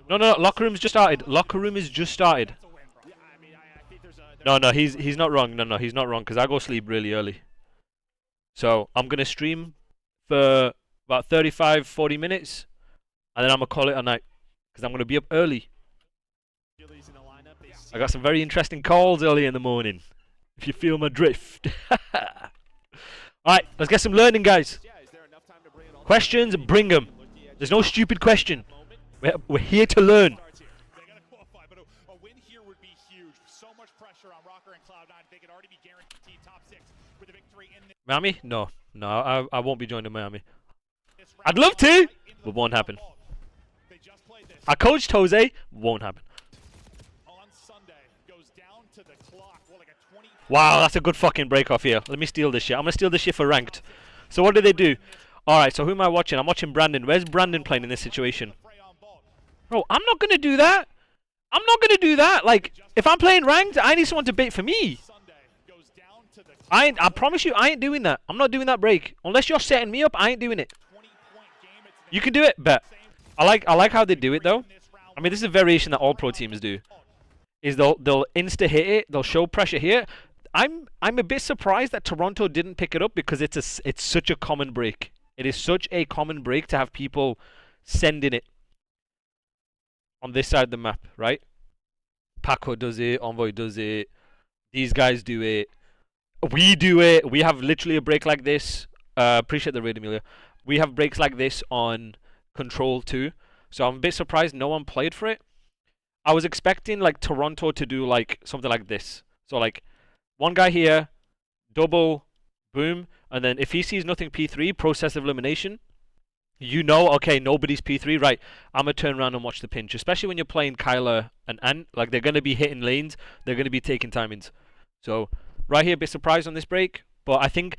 No, no, no, locker room's just started. Locker room is just started. No, no, he's not wrong. No, no, he's not wrong, because I go sleep really early. So I'm going to stream for about 35, 40 minutes, and then I'm going to call it a night, because I'm going to be up early. I got some very interesting calls early in the morning, if you feel my drift. Alright, let's get some learning, guys. Questions, bring them. There's no stupid question. We're here to learn. Miami? No. No, I won't be joining Miami. I'd love to, but won't happen. I coached Jose, won't happen. Wow, that's a good fucking break off here. Let me steal this shit. I'm going to steal this shit for ranked. So what do they do? Alright, so who am I watching? I'm watching Brandon. Where's Brandon playing in this situation? Bro, I'm not going to do that. I'm not going to do that. Like, if I'm playing ranked, I need someone to bait for me. I promise you, I ain't doing that. I'm not doing that break. Unless you're setting me up, I ain't doing it. You can do it, but I like how they do it, though. I mean, this is a variation that all pro teams do. Is they'll insta hit it, they'll show pressure here. I'm a bit surprised that Toronto didn't pick it up, because it's such a common break. It is such a common break to have people sending it on this side of the map, right? Paco does it, Envoy does it, these guys do it, we do it. We have literally a break like this. Appreciate the raid, Amelia. We have breaks like this on Control too. So I'm a bit surprised no one played for it. I was expecting like Toronto to do like something like this. So like one guy here, double, boom, and then if he sees nothing P3, process of elimination, you know, okay, nobody's P3, right, I'm going to turn around and watch the pinch. Especially when you're playing Kyler and Ant, like they're going to be hitting lanes, they're going to be taking timings. So right here, a bit surprised on this break, but I think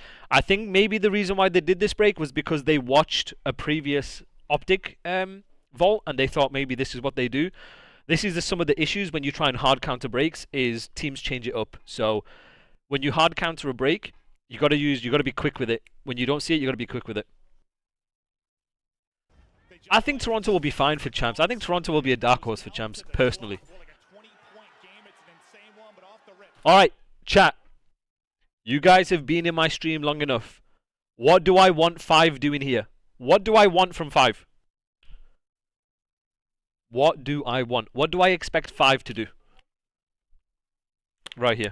maybe the reason why they did this break was because they watched a previous Optic vault, and they thought maybe this is what they do. This is some of the issues when you try and hard counter breaks, is teams change it up. So when you hard counter a break, you got to be quick with it. When you don't see it, you got to be quick with it. I think Toronto will be fine for champs. I think Toronto will be a dark horse for champs, personally. Alright, chat. You guys have been in my stream long enough. What do I want 5 doing here? What do I want from 5? What do I want? What do I expect 5 to do? Right here.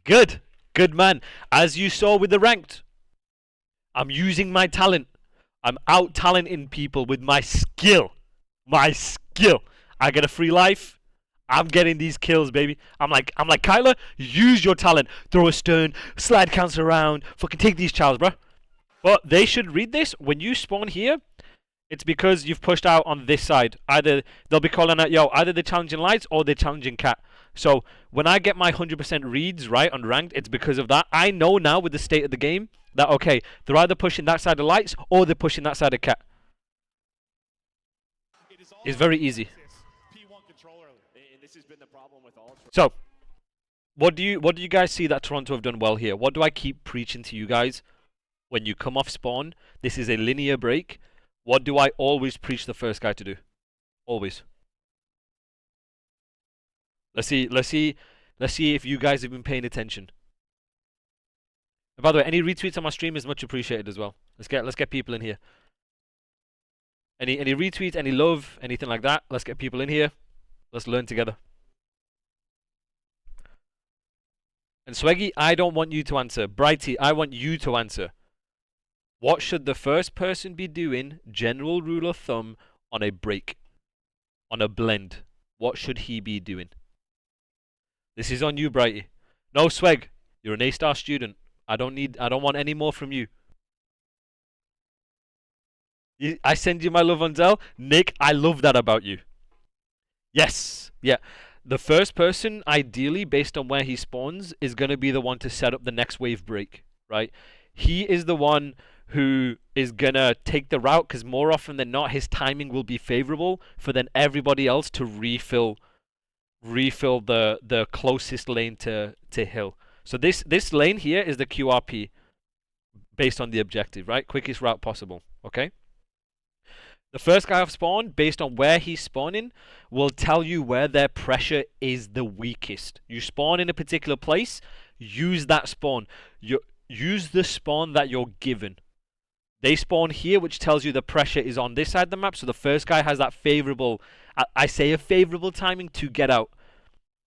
Good. Good man. As you saw with the ranked, I'm using my talent. I'm out-talenting people with my skill. My skill. I get a free life. I'm getting these kills, baby. I'm like Kyler, use your talent. Throw a stun, slide counter around, fucking take these chows, bro. But they should read this. When you spawn here, it's because you've pushed out on this side. Either they'll be calling out, yo, either they're challenging lights or they're challenging cat. So when I get my 100% reads right on ranked, it's because of that. I know now with the state of the game that, okay, they're either pushing that side of lights or they're pushing that side of cat. It's very easy. So, what do you guys see that Toronto have done well here? What do I keep preaching to you guys? When you come off spawn, this is a linear break. What do I always preach the first guy to do? Always. Let's see if you guys have been paying attention. And by the way, any retweets on my stream is much appreciated as well. Let's get people in here. Any retweets, any love, anything like that? Let's get people in here. Let's learn together. And Swaggy, I don't want you to answer. Brighty, I want you to answer. What should the first person be doing, general rule of thumb, on a break? On a blend? What should he be doing? This is on you, Brighty. No, Swag, you're an A-star student. I don't want any more from you. I send you my love on Zell. Nick, I love that about you. Yes. Yeah. The first person, ideally, based on where he spawns, is going to be the one to set up the next wave break, right? He is the one who is going to take the route, because more often than not, his timing will be favorable for then everybody else to refill the closest lane to hill. So this lane here is the QRP. based on the objective, right? Quickest route possible, okay? The first guy off spawn, based on where he's spawning, will tell you where their pressure is the weakest. You spawn in a particular place, use that spawn. Use the spawn that you're given. They spawn here, which tells you the pressure is on this side of the map, so the first guy has that favorable, I say a favorable timing to get out.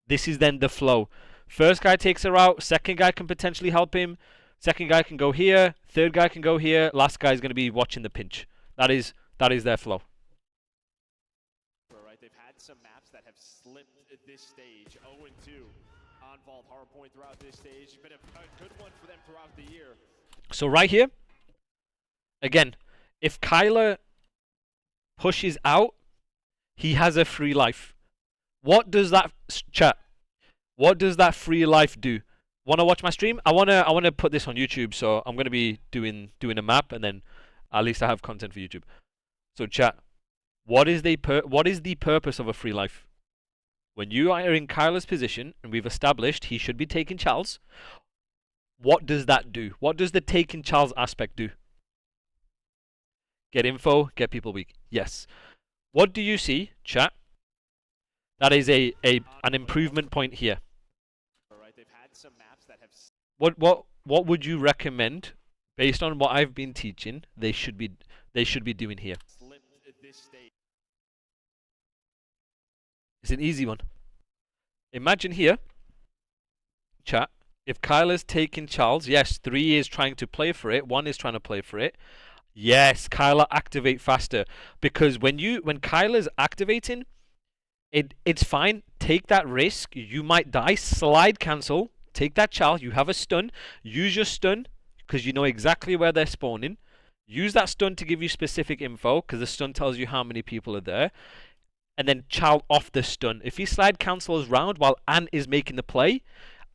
This is then the flow. First guy takes a route, second guy can potentially help him, second guy can go here, third guy can go here, last guy is going to be watching the pinch. That is their flow. Right, they've had some maps that have slipped at this stage. 0-2 on Vault Hardpoint throughout this stage. It's been a good one for them throughout the year. So right here, again, if Kyler pushes out, he has a free life. What does that chat? What does that free life do? Want to watch my stream? I wanna put this on YouTube, so I'm gonna be doing a map, and then at least I have content for YouTube. So chat, what is the purpose of a free life? When you are in Kyler's position, and we've established he should be taking Charles, what does that do? What does the taking Charles aspect do? Get info, get people weak. Yes. What do you see, chat? That is an improvement point here. What would you recommend, based on what I've been teaching, they should be doing here? It's an easy one. Imagine here, chat, if Kyler's taking Charles, yes, 3 is trying to play for it, 1 is trying to play for it. Yes, Kyler, activate faster. Because when Kyler's activating, it's fine. Take that risk. You might die. Slide cancel. Take that Charles. You have a stun. Use your stun because you know exactly where they're spawning. Use that stun to give you specific info because the stun tells you how many people are there. And then Charles off the stun. If he slide cancels round while Ant is making the play,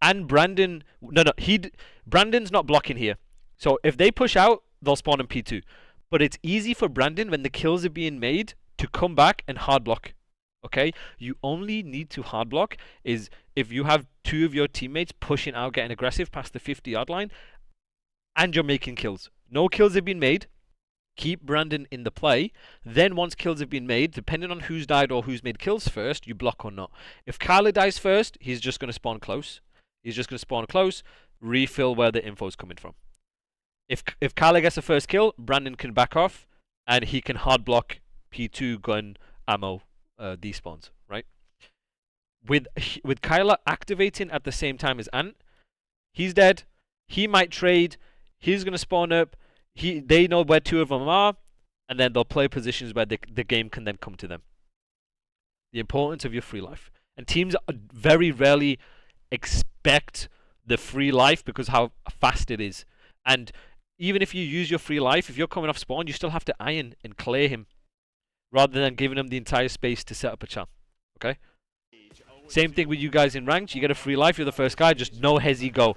and Brandon... Brandon's not blocking here. So if they push out, they'll spawn in P2. But it's easy for Brandon when the kills are being made to come back and hard block. Okay? You only need to hard block is if you have 2 of your teammates pushing out, getting aggressive past the 50-yard line, and you're making kills. No kills have been made. Keep Brandon in the play. Then once kills have been made, depending on who's died or who's made kills first, you block or not. If Kyler dies first, he's just going to spawn close. He's just going to spawn close, refill where the info's coming from. If Kyler gets the first kill, Brandon can back off, and he can hard block P2 gun ammo despawns, right? With Kyler activating at the same time as Ant, he's dead. He might trade. He's going to spawn up. They know where 2 of them are, and then they'll play positions where the game can then come to them. The importance of your free life. And teams very rarely expect the free life because how fast it is. And even if you use your free life, if you're coming off spawn, you still have to iron and clear him rather than giving him the entire space to set up a champ. Okay? Same thing with you guys in ranked. You get a free life, you're the first guy, just no hezzy go.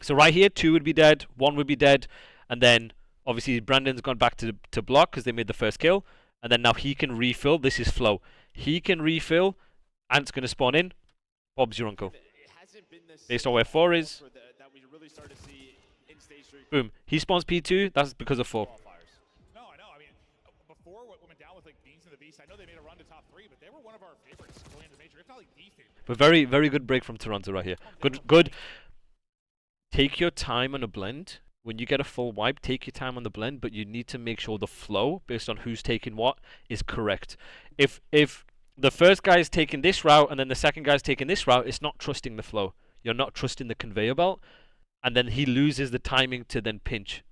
So right here, 2 would be dead, 1 would be dead, and then obviously Brandon's gone back to block because they made the first kill, and then now he can refill. This is flow. He can refill, Ant's going to spawn in, Bob's your uncle. Based on where 4 is. Boom. He spawns P2. That's because of 4. No, I know. I mean, before what went down with like Beans and the Beast, I know they made a run to top 3, but they were one of our favorites going into major, if not like the favorite. But very, very good break from Toronto right here. Good. Take your time on a blend. When you get a full wipe, take your time on the blend, but you need to make sure the flow, based on who's taking what, is correct. If the first guy is taking this route and then the second guy is taking this route, it's not trusting the flow. You're not trusting the conveyor belt. And then he loses the timing to then pinch.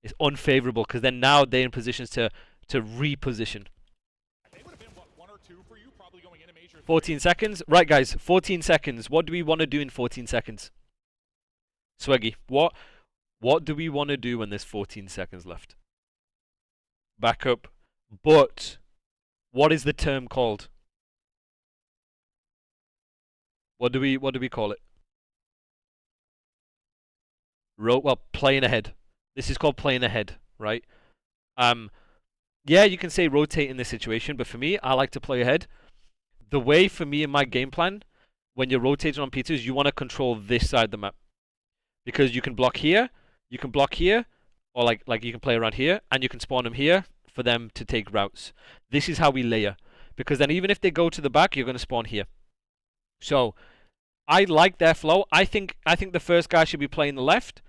It's unfavorable because then now they're in positions to reposition. 14 seconds. Right, guys, 14 seconds. What do we want to do in 14 seconds? Swaggy, what do we want to do when there's 14 seconds left? Back up. But what is the term called? What do we call it? Well, playing ahead. This is called playing ahead, right? Yeah, you can say rotate in this situation, but for me, I like to play ahead. The way for me in my game plan, when you're rotating on P2, is you want to control this side of the map. Because you can block here, you can block here, or like you can play around here, and you can spawn them here for them to take routes. This is how we layer, because then even if they go to the back, you're going to spawn here. So I like their flow. I think the first guy should be playing the left,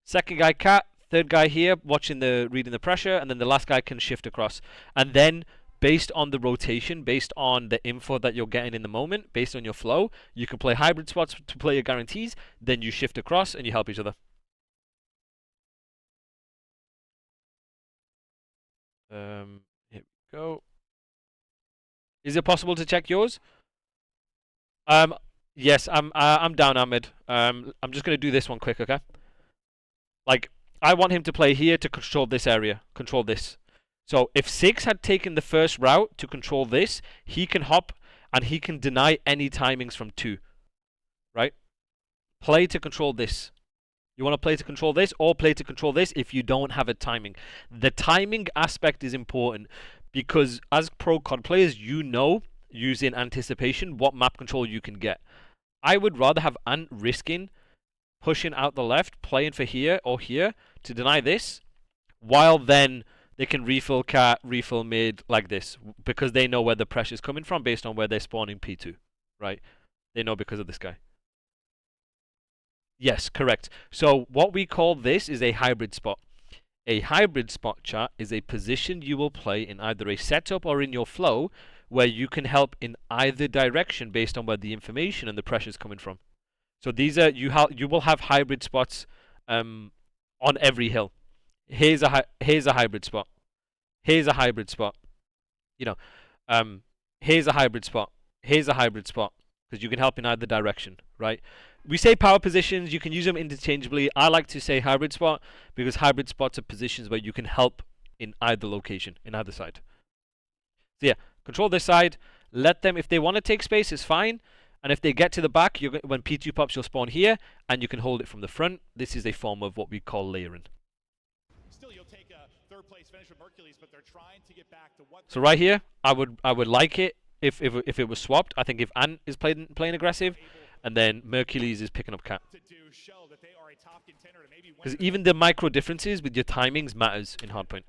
second guy cat, third guy here watching reading the pressure, and then the last guy can shift across. And then based on the rotation, based on the info that you're getting in the moment, based on your flow, you can play hybrid spots to play your guarantees, then you shift across and you help each other. Here we go. Is it possible to check yours? Yes, I'm down, Ahmed. I'm just gonna do this one quick, okay? Like, I want him to play here to control this area, control this. So if 6 had taken the first route to control this, he can hop and he can deny any timings from 2, right? Play to control this. You want to play to control this or play to control this if you don't have a timing. The timing aspect is important because as pro COD players, you know, using anticipation, what map control you can get. I would rather have Ant risking, pushing out the left, playing for here or here to deny this, while then they can refill cat, refill mid like this, because they know where the pressure is coming from based on where they're spawning P2, right? They know because of this guy. Yes, correct. So what we call this is a hybrid spot. A hybrid spot, chat, is a position you will play in either a setup or in your flow where you can help in either direction based on where the information and the pressure is coming from. So these are you will have hybrid spots on every hill. Here's a hybrid spot. Here's a hybrid spot. You know, here's a hybrid spot. Here's a hybrid spot because you can help in either direction, right? We say power positions, you can use them interchangeably. I like to say hybrid spot because hybrid spots are positions where you can help in either location, in either side. So yeah, control this side. Let them, if they want to take space, it's fine. And if they get to the back, when P2 pops, you'll spawn here, and you can hold it from the front. This is a form of what we call layering. Still, you'll take a third place finish with Mercules, but they're trying to get back to what. So right here, I would like it if it was swapped. I think if Ant is playing aggressive, and then Mercules is picking up cat. Because even the micro differences with your timings matters in hardpoint.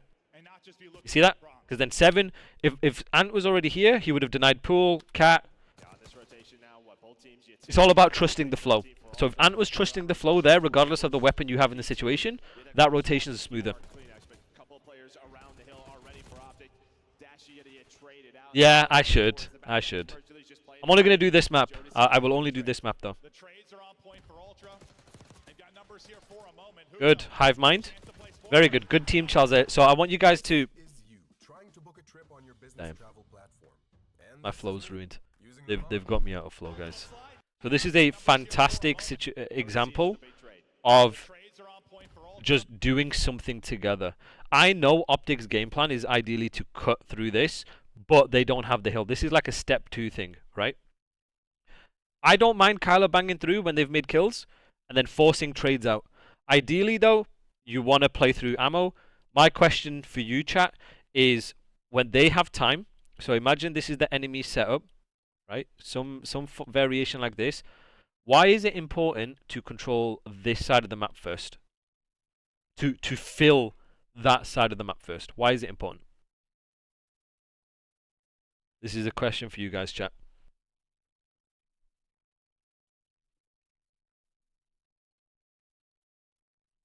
You see that? Because then 7, if Ant was already here, he would have denied pool, cat. It's all about trusting the flow. So if Ant was trusting the flow there, regardless of the weapon you have in the situation, that rotation is smoother. Yeah, I should. I'm only going to do this map. I will only do this map though. Good. Hive mind. Very good. Good team, Charles. So I want you guys to... Damn. My flow's ruined. They've got me out of flow, guys. So this is a fantastic example of just doing something together. I know Optic's game plan is ideally to cut through this, but they don't have the hill. This is like a step 2 thing, right? I don't mind Kyler banging through when they've made kills and then forcing trades out. Ideally, though, you want to play through ammo. My question for you, chat, is when they have time. So imagine this is the enemy setup, right? Some variation like this. Why is it important to control this side of the map first? To fill that side of the map first. Why is it important? This is a question for you guys, chat.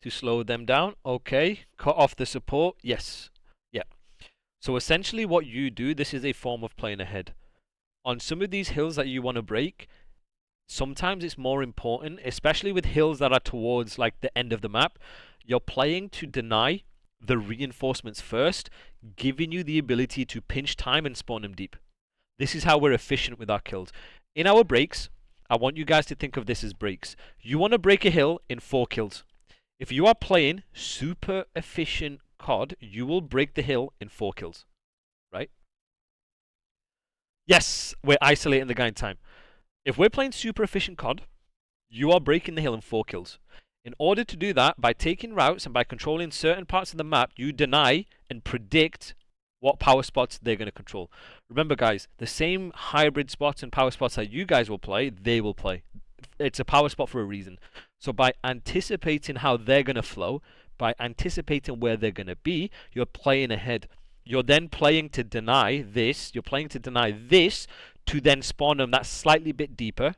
To slow them down, okay. Cut off the support, yes. Yeah. So essentially what you do, this is a form of playing ahead. On some of these hills that you want to break, sometimes it's more important, especially with hills that are towards like the end of the map, you're playing to deny the reinforcements first, giving you the ability to pinch time and spawn them deep. This is how we're efficient with our kills. In our breaks, I want you guys to think of this as breaks. You want to break a hill in 4 kills. If you are playing super efficient COD, you will break the hill in 4 kills. Right? Yes, we're isolating the guy in time. If we're playing super efficient COD, you are breaking the hill in 4 kills. In order to do that, by taking routes and by controlling certain parts of the map, you deny and predict what power spots they're going to control. Remember, guys, the same hybrid spots and power spots that you guys will play, they will play. It's a power spot for a reason. So by anticipating how they're going to flow, by anticipating where they're going to be, you're playing ahead. You're then playing to deny this. You're playing to deny this to then spawn them that slightly bit deeper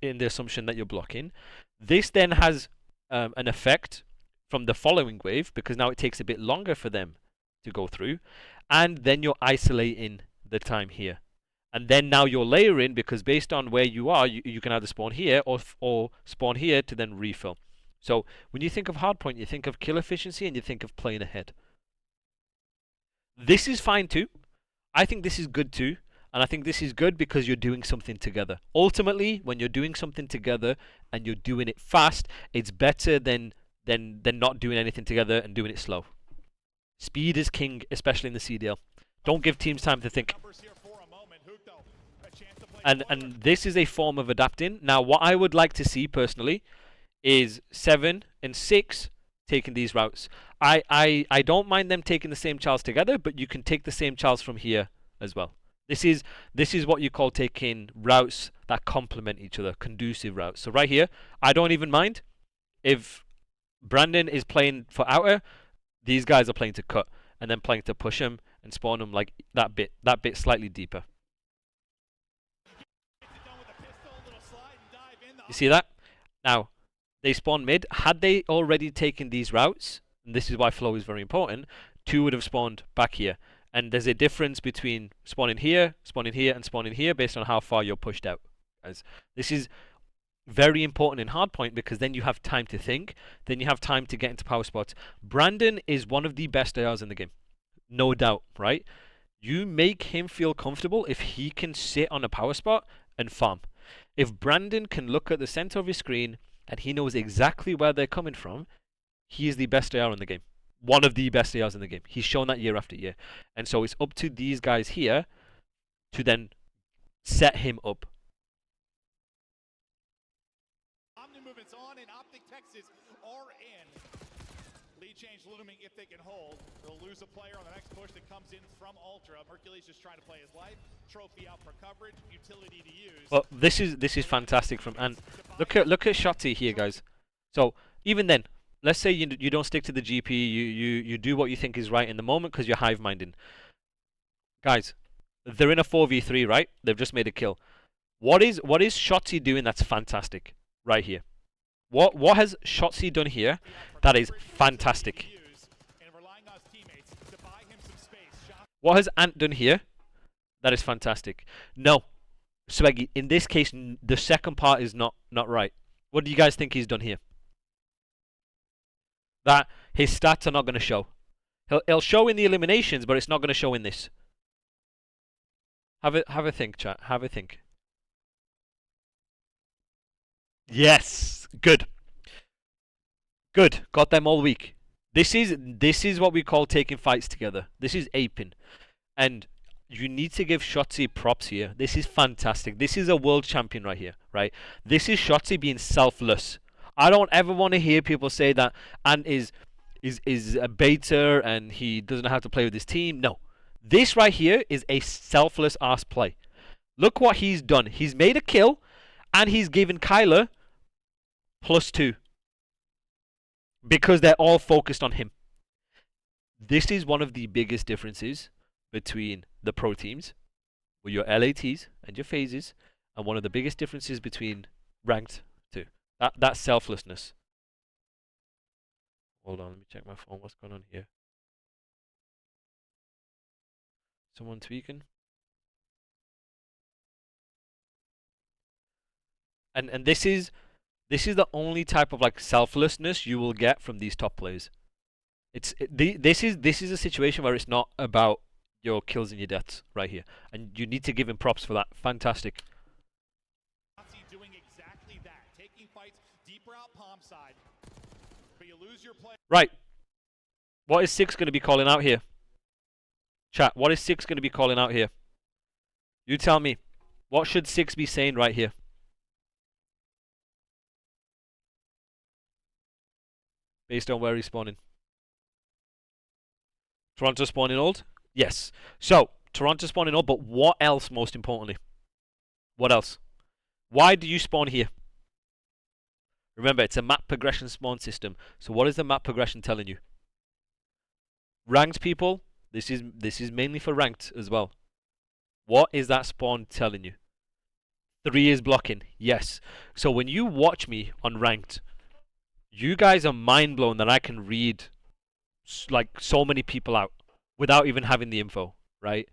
in the assumption that you're blocking. This then has an effect from the following wave because now it takes a bit longer for them to go through. And then you're isolating the time here. And then now you're layering because based on where you are, you can either spawn here or spawn here to then refill. So when you think of hardpoint, you think of kill efficiency and you think of playing ahead. This is fine too. I think this is good too. And I think this is good because you're doing something together. Ultimately, when you're doing something together and you're doing it fast, it's better than not doing anything together and doing it slow. Speed is king, especially in the CDL. Don't give teams time to think. And this is a form of adapting. Now, what I would like to see personally is 7 and 6 taking these routes. I don't mind them taking the same Charles together, but you can take the same Charles from here as well. This is what you call taking routes that complement each other, conducive routes. So right here, I don't even mind if Brandon is playing for outer, these guys are playing to cut, and then playing to push him and spawn him like that bit slightly deeper. You see that? Now, they spawn mid. Had they already taken these routes, and this is why flow is very important, 2 would have spawned back here. And there's a difference between spawning here, and spawning here based on how far you're pushed out. Guys, this is very important in hardpoint because then you have time to think, then you have time to get into power spots. Brandon is one of the best ARs in the game. No doubt, right? You make him feel comfortable if he can sit on a power spot and farm. If Brandon can look at the center of his screen and he knows exactly where they're coming from, he is the best AR in the game. One of the best ARs in the game. He's shown that year after year. And so it's up to these guys here to then set him up. Omni movements on in Optic Texas are in. Lead change looming if they can hold. They'll lose a player on the next push that comes in from Ultra. Hercules just trying to play his life. Trophy out for coverage. Utility to use. Well, this is fantastic from, and look at Shotzi here, guys. So even then, let's say you don't stick to the GP, you do what you think is right in the moment because you're hive minding. Guys, they're in a 4v3, right? They've just made a kill. What is Shotzi doing that's fantastic right here? What has Shotzi done here that is fantastic? What has Ant done here that is fantastic? No. Swaggy, in this case, the second part is not right. What do you guys think he's done here? That his stats are not going to show. He'll show in the eliminations, but it's not going to show in this. Have a think, chat. Have a think. Yes, good. Good. Got them all week. This is what we call taking fights together. This is aping, and you need to give Shotzi props here. This is fantastic. This is a world champion right here, right? This is Shotzi being selfless. I don't ever want to hear people say that Ant is a beta and he doesn't know how to play with his team. No. This right here is a selfless ass play. Look what he's done. He's made a kill and he's given Kyler +2. Because they're all focused on him. This is one of the biggest differences between the pro teams, with your LATs and your phases, and one of the biggest differences between ranked too. That selflessness. Hold on, let me check my phone. What's going on here? Someone tweaking? And this is the only type of like selflessness you will get from these top players. This is a situation where it's not about your kills and your deaths right here, and you need to give him props for that. Fantastic. Doing exactly that, taking fights deeper out palm side, but you lose your play. Right. What is 6 going to be calling out here? Chat. What is 6 going to be calling out here? You tell me. What should 6 be saying right here? Based on where he's spawning. Toronto spawning old? Yes. So, Toronto spawning old, but what else most importantly? What else? Why do you spawn here? Remember, it's a map progression spawn system. So what is the map progression telling you? Ranked people, this is mainly for ranked as well. What is that spawn telling you? 3 is blocking. Yes. So when you watch me on ranked, you guys are mind blown that I can read like so many people out without even having the info, right?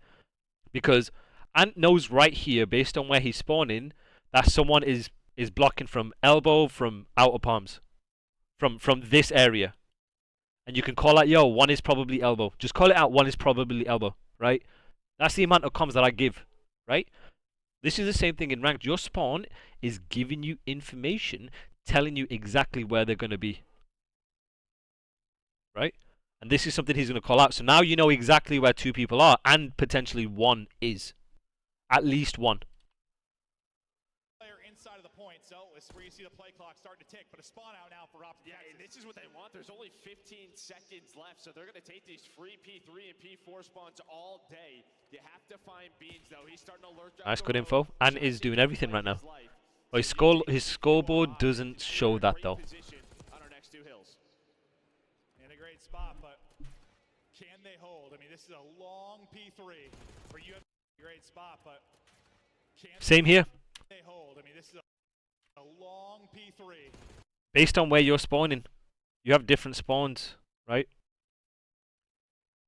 Because Ant knows right here, based on where he's spawning, that someone is blocking from elbow, from outer palms, from this area. And you can call out, yo, one is probably elbow. Just call it out, one is probably elbow, right? That's the amount of comms that I give, right? This is the same thing in ranked. Your spawn is giving you information, telling you exactly where they're going to be, right? And this is something he's going to call out. So now you know exactly where 2 people are, and potentially 1 is. At least 1. Inside of the point, so it's where you see the play clock starting to tick, but a spawn out now for Optic. Yeah, and this is what they want. There's only 15 seconds left, so they're going to take these free P3 and P4 spawns all day. You have to find Beans, though. He's starting to lurk. Nice, good info. And is doing everything right now. Oh, his scoreboard doesn't show that, though. On our next 2 hills. In a great spot, but can they hold? I mean, this is a long P3 for you. Great spot, but same here. They hold. I mean, this is a long P3. Based on where you're spawning, you have different spawns, right?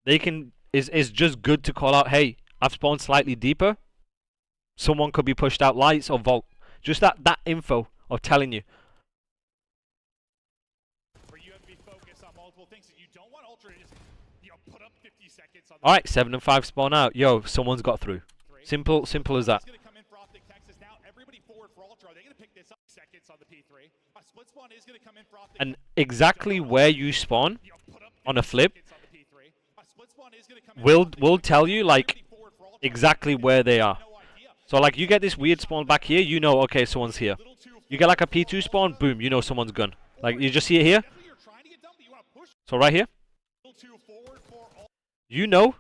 They can is just good to call out, hey, I've spawned slightly deeper. Someone could be pushed out lights or vault. Just that info of telling you. For you have to be focused on multiple things. You don't want Ultra to just, put up 50 seconds on the Alright, 7 and 5 spawn out. Yo, someone's got through. Simple as that. And exactly where you spawn on a flip will tell you like exactly where they are. So like you get this weird spawn back here, you know, okay, someone's here. You get like a P2 spawn, boom, you know someone's gone. Like you just see it here. So right here, you know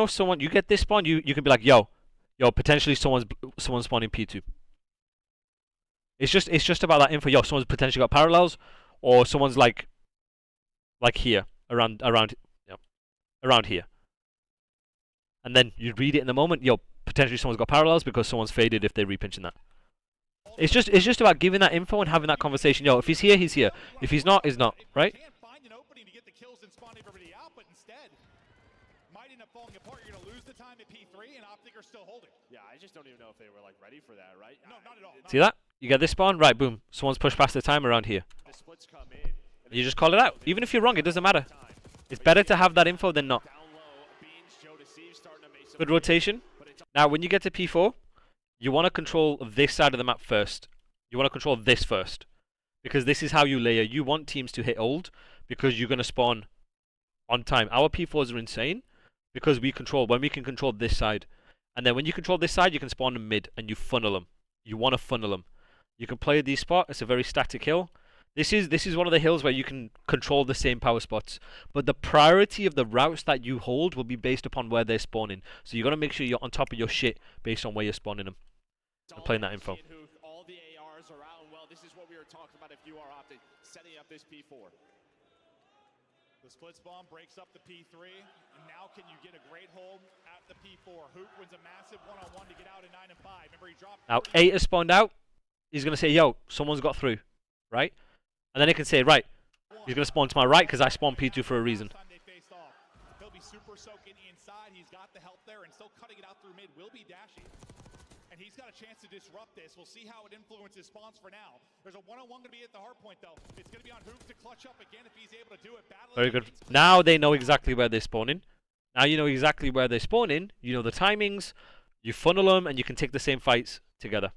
someone. You get this spawn, you can be like, yo, potentially someone's spawning P2. It's just about that info. Yo, someone's potentially got parallels, or someone's like here, around here. And then you read it in the moment. Yo, potentially someone's got parallels because someone's faded if they're repinching that. It's just about giving that info and having that conversation. Yo, if he's here, he's here. If he's not, he's not. Right? Yeah, I just don't even know if they were like ready for that, right? No, not at all. See that? You get this spawn, right? Boom. Someone's pushed past the time around here. The splits come in. You just call it out. Even if you're wrong, it doesn't matter. It's better to have that info than not. Good rotation. Now, when you get to P4, you want to control this side of the map first. You want to control this first. Because this is how you layer. You want teams to hit old because you're going to spawn on time. Our P4s are insane because when we can control this side. And then when you control this side, you can spawn in mid and you funnel them. You want to funnel them. You can play these spots. It's a very static hill. This is one of the hills where you can control the same power spots. But the priority of the routes that you hold will be based upon where they're spawning. So you got to make sure you're on top of your shit based on where you're spawning them. And playing that info. All the ARs are out. Well, this is what we were talking about if you are Optic, setting up this P4. The split spawn breaks up the P3, and now can you get a great hold at the P4? Hoop wins a massive one-on-one to get out in 9 and 5. Remember, he dropped. Now 8 has spawned out. He's gonna say, "Yo, someone's got through," right? And then he can say, "Right, he's gonna spawn to my right because I spawned P2 for a reason." He'll be super soaking inside. He's got the help there, and still cutting it out through mid will be Dashy. And he's got a chance to disrupt this. We'll see how it influences spawns for now. There's a one-on-one going to be at the hard point, though. It's going to be on Hoop to clutch up again if he's able to do it. Very good. Now they know exactly where they're spawning. Now you know exactly where they're spawning. You know the timings. You funnel them, and you can take the same fights together.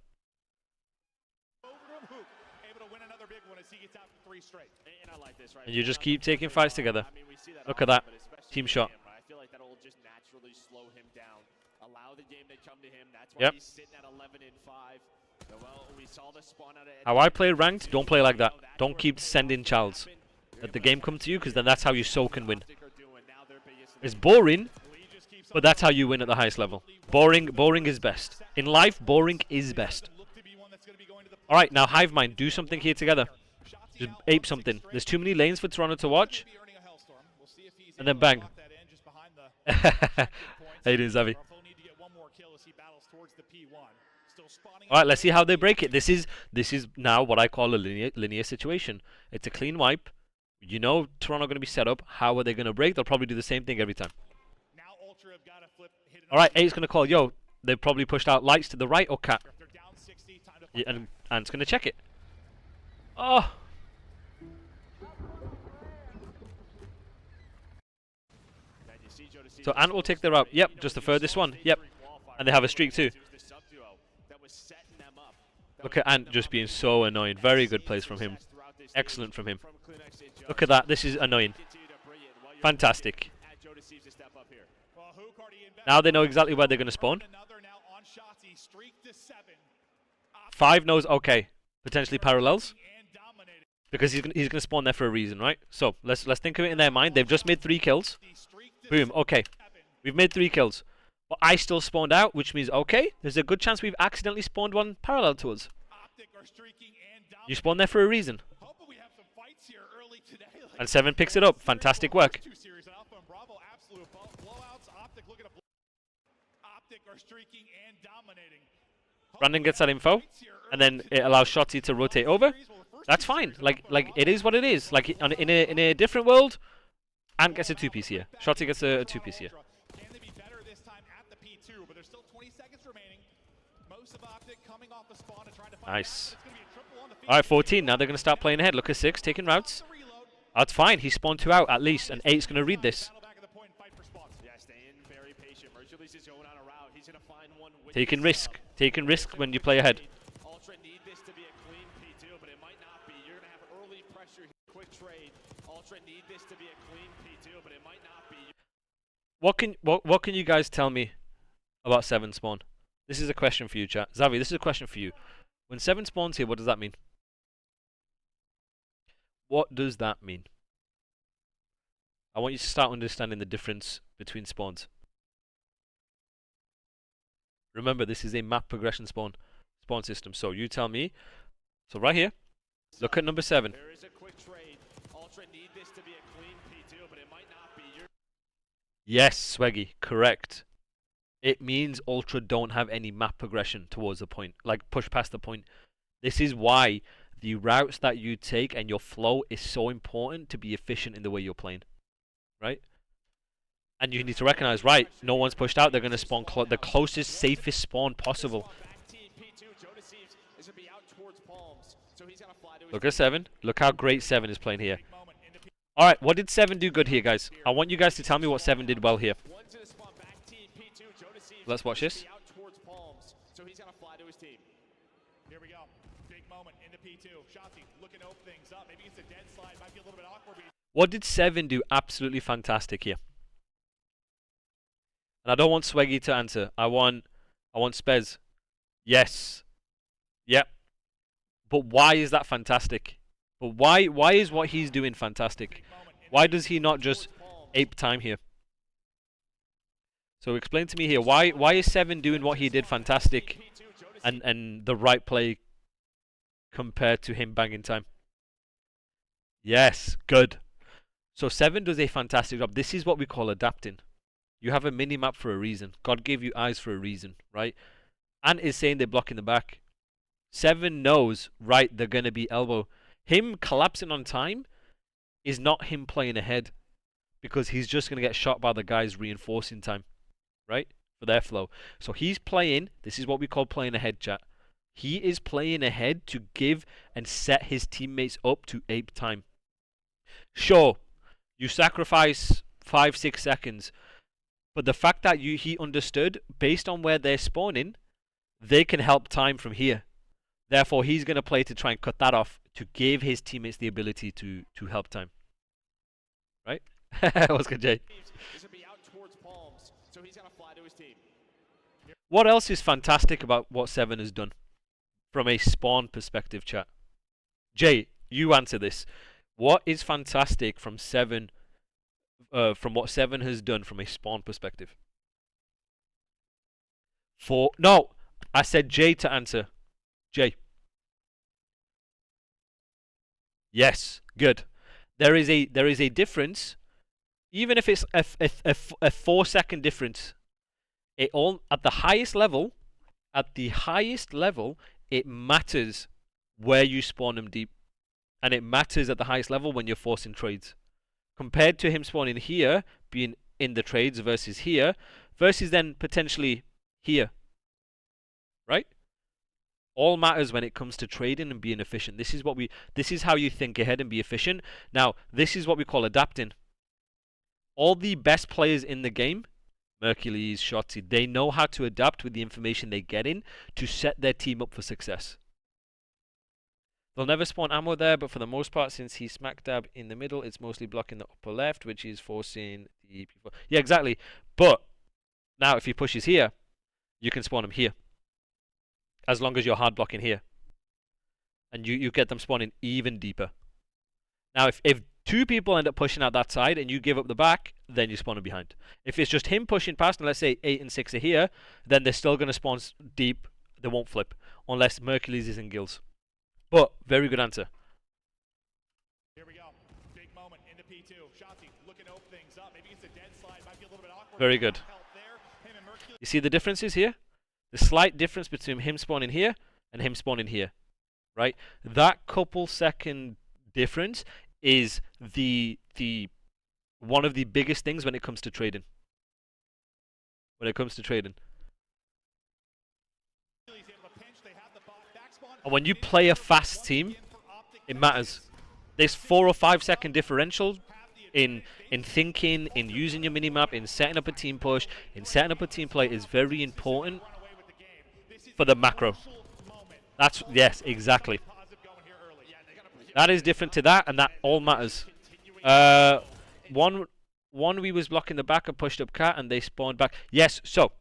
Able to win another big one as he gets out for 3 straight. And I like this, right? And you just keep taking fights together. I mean, we see that Look at that. often, but especially Team with shot. him, right? I feel like that'll just naturally slow him down. Allow the game to come to him. That's why he's sitting at 11 and 5. Well, we saw the spawn out of How I play ranked, don't play like that. Don't keep sending childs. Let the game come to you because then that's how you soak and win. It's boring, but that's how you win at the highest level. Boring is best. In life, boring is best. Alright, now Hive Mind, do something here together. Just ape something. There's too many lanes for Toronto to watch. And then bang. How you doing, Zavi? Alright, let's see how they break it. This is now what I call a linear situation. It's a clean wipe. You know Toronto are going to be set up. How are they going to break? They'll probably do the same thing every time. Alright, 8's going to call, yo, they've probably pushed out lights to the right or cat. Yeah, and it's going to check it. Oh! So Ant will take their route. Yep, just the furthest one. Yep. And they have a streak too. Look at Ant just being so annoying. Very good plays from him. Excellent from him. Look at that. This is annoying. Fantastic. Now they know exactly where they're going to spawn. 5 knows, okay, potentially parallels. Because he's going to spawn there for a reason, right? So let's think of it in their mind. They've just made 3 kills. Boom, okay. We've made 3 kills. But I still spawned out, which means, okay, there's a good chance we've accidentally spawned one parallel to us. You spawned there for a reason. And 7 picks it up. Fantastic work. Brandon gets that info, and then it allows Shotzi to rotate over. That's fine. Like it is what it is. Like in a different world, Ant gets a 2-piece here. Shotzi gets a 2-piece here. Nice. Alright, 14. Now they're going to start playing ahead. Look at 6, taking routes. That's fine. He spawned 2 out at least, and 8's going to read this. Taking risk. Taking risk when you play ahead. What can you guys tell me about 7 spawn? This is a question for you, chat. Zavi, this is a question for you. When 7 spawns here, what does that mean? What does that mean? I want you to start understanding the difference between spawns. Remember, this is a map progression spawn system. So you tell me. So right here, look at number 7. Yes, Swaggy, correct. It means Ultra don't have any map progression towards the point, like push past the point. This is why the routes that you take and your flow is so important to be efficient in the way you're playing, right? And you need to recognize, right, no one's pushed out, they're going to spawn the closest, safest spawn possible. Look at 7. Look how great 7 is playing here. Alright, what did 7 do good here, guys? I want you guys to tell me what 7 did well here. Let's watch this. Here we go. Big moment into P2. Shotzi looking to open things up. Maybe it's a dead slide. Might be a little bit awkward. What did 7 do absolutely fantastic here? And I don't want Swaggy to answer. I want Spez. Yes. Yep. But why is that fantastic? But why is what he's doing fantastic? Why does he not just ape time here? So explain to me here, why is 7 doing what he did fantastic and the right play compared to him banging time? Yes, good. So 7 does a fantastic job. This is what we call adapting. You have a mini-map for a reason. God gave you eyes for a reason, right? Ant is saying they're blocking the back. 7 knows, right, they're going to be elbow. Him collapsing on time is not him playing ahead, because he's just going to get shot by the guys reinforcing time, right, for their flow. So he's playing, this is what we call playing ahead, chat. He is playing ahead to give and set his teammates up to ape time. Sure, you sacrifice 5-6 seconds, but the fact that he understood, based on where they're spawning, they can help time from here. Therefore, he's going to play to try and cut that off to give his teammates the ability to help time. Right? What's good, Jay? What else is fantastic about what 7 has done from a spawn perspective, chat? Jay, you answer this. What is fantastic from 7, from what 7 has done from a spawn perspective? No, I said Jay to answer. Jay. Yes, good. There is a difference, even if it's a 4 second difference. It all at the highest level. At the highest level, it matters where you spawn him deep, and it matters at the highest level when you're forcing trades. Compared to him spawning here, being in the trades versus here, versus then potentially here, right? All matters when it comes to trading and being efficient. This is how you think ahead and be efficient. Now, this is what we call adapting. All the best players in the game, Mercules, Shotzi, they know how to adapt with the information they get in to set their team up for success. They'll never spawn ammo there, but for the most part, since he's smack dab in the middle, it's mostly blocking the upper left, which is forcing the people. Yeah, exactly. But now if he pushes here, you can spawn him here. As long as you're hard blocking here. And you get them spawning even deeper. Now, if two people end up pushing out that side and you give up the back, then you spawn them behind. If it's just him pushing past, and let's say 8 and 6 are here, then they're still going to spawn deep. They won't flip. Unless Mercules is in guilds. But, very good answer. Here we go. Big moment into P2. Shotzi looking to open things up. Maybe it's a dead slide. Might be a little bit awkward. Very good. You see the differences here? The slight difference between him spawning here and him spawning here. Right? That couple second difference is the one of the biggest things when it comes to trading. And when you play a fast team, it matters. There's 4 or 5 second differential in thinking, in using your minimap, in setting up a team push, in setting up a team play is very important for the macro. Yes, exactly. That is different to that, and that all matters. One we was blocking the back and pushed up cat, and they spawned back. Yes, so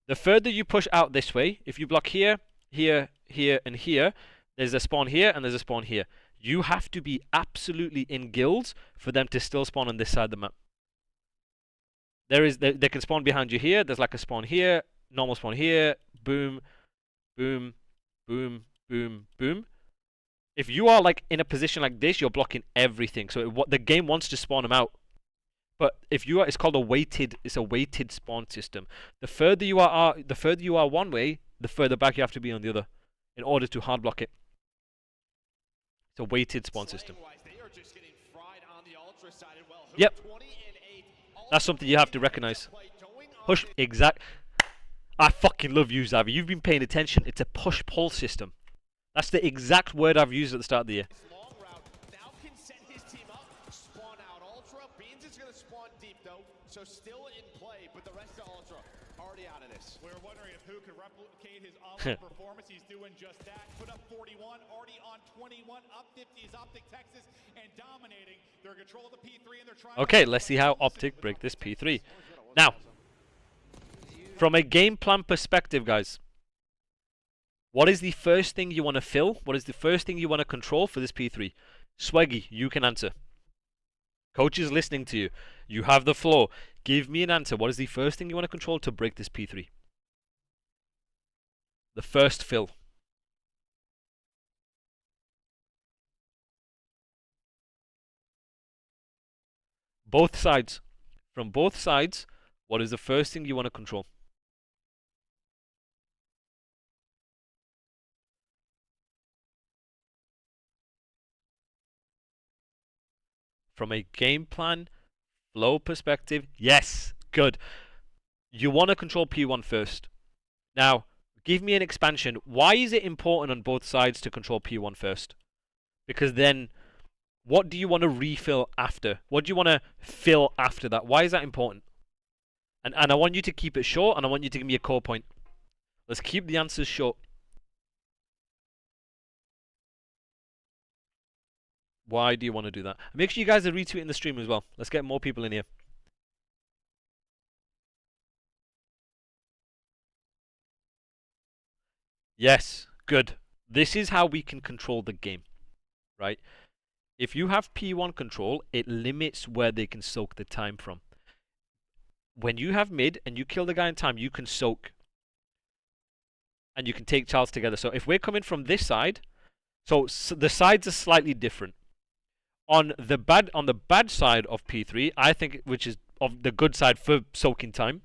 the further you push out this way, if you block here, here, here, and here, there's a spawn here and there's a spawn here. You have to be absolutely in guilds for them to still spawn on this side of the map. They can spawn behind you here. There's like a spawn here, normal spawn here, boom, boom, boom, boom, boom. If you are like in a position like this, you're blocking everything. So the game wants to spawn them out. But if you are, it's called a weighted spawn system. The further you are one way, the further back you have to be on the other, in order to hard block it. It's a weighted spawn system. Yep. That's something you have to recognize. Push, exact. I fucking love you, Xavi. You've been paying attention. It's a push-pull system. That's the exact word I've used at the start of the year. So still in play, but the rest of Ultra already out of this. We're wondering if who could replicate his online performance. He's doing just that. Put up 41, already on 21, up 50 is Optic Texas, and dominating. They're in control of the P3, and they're trying. Okay, let's see how Optic break this P3. Now, from a game plan perspective, guys, what is the first thing you want to fill? What is the first thing you want to control for this P3? Swaggy, you can answer. Coach is listening to you. You have the floor. Give me an answer. What is the first thing you want to control to break this P3? The first fill. Both sides. From both sides, what is the first thing you want to control? From a game plan, flow perspective, yes, good. You want to control P1 first. Now, give me an expansion. Why is it important on both sides to control P1 first? Because then, what do you want to refill after? What do you want to fill after that? Why is that important? And I want you to keep it short, and I want you to give me a core point. Let's keep the answers short. Why do you want to do that? Make sure you guys are retweeting the stream as well. Let's get more people in here. Yes, good. This is how we can control the game, right? If you have P1 control, it limits where they can soak the time from. When you have mid and you kill the guy in time, you can soak. And you can take Charles together. So if we're coming from this side, So the sides are slightly different. On the bad side of P3, I think, which is of the good side for soaking time,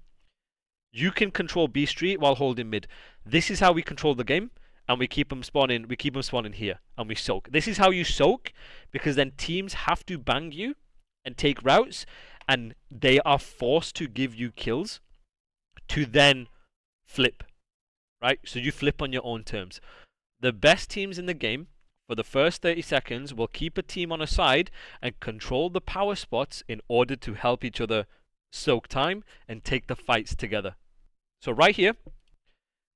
you can control B Street while holding mid. This is how we control the game, and we keep them spawning. We keep them spawning here, and we soak. This is how you soak, because then teams have to bang you and take routes, and they are forced to give you kills to then flip, right? So you flip on your own terms. The best teams in the game for the first 30 seconds will keep a team on a side and control the power spots in order to help each other soak time and take the fights together. So right here,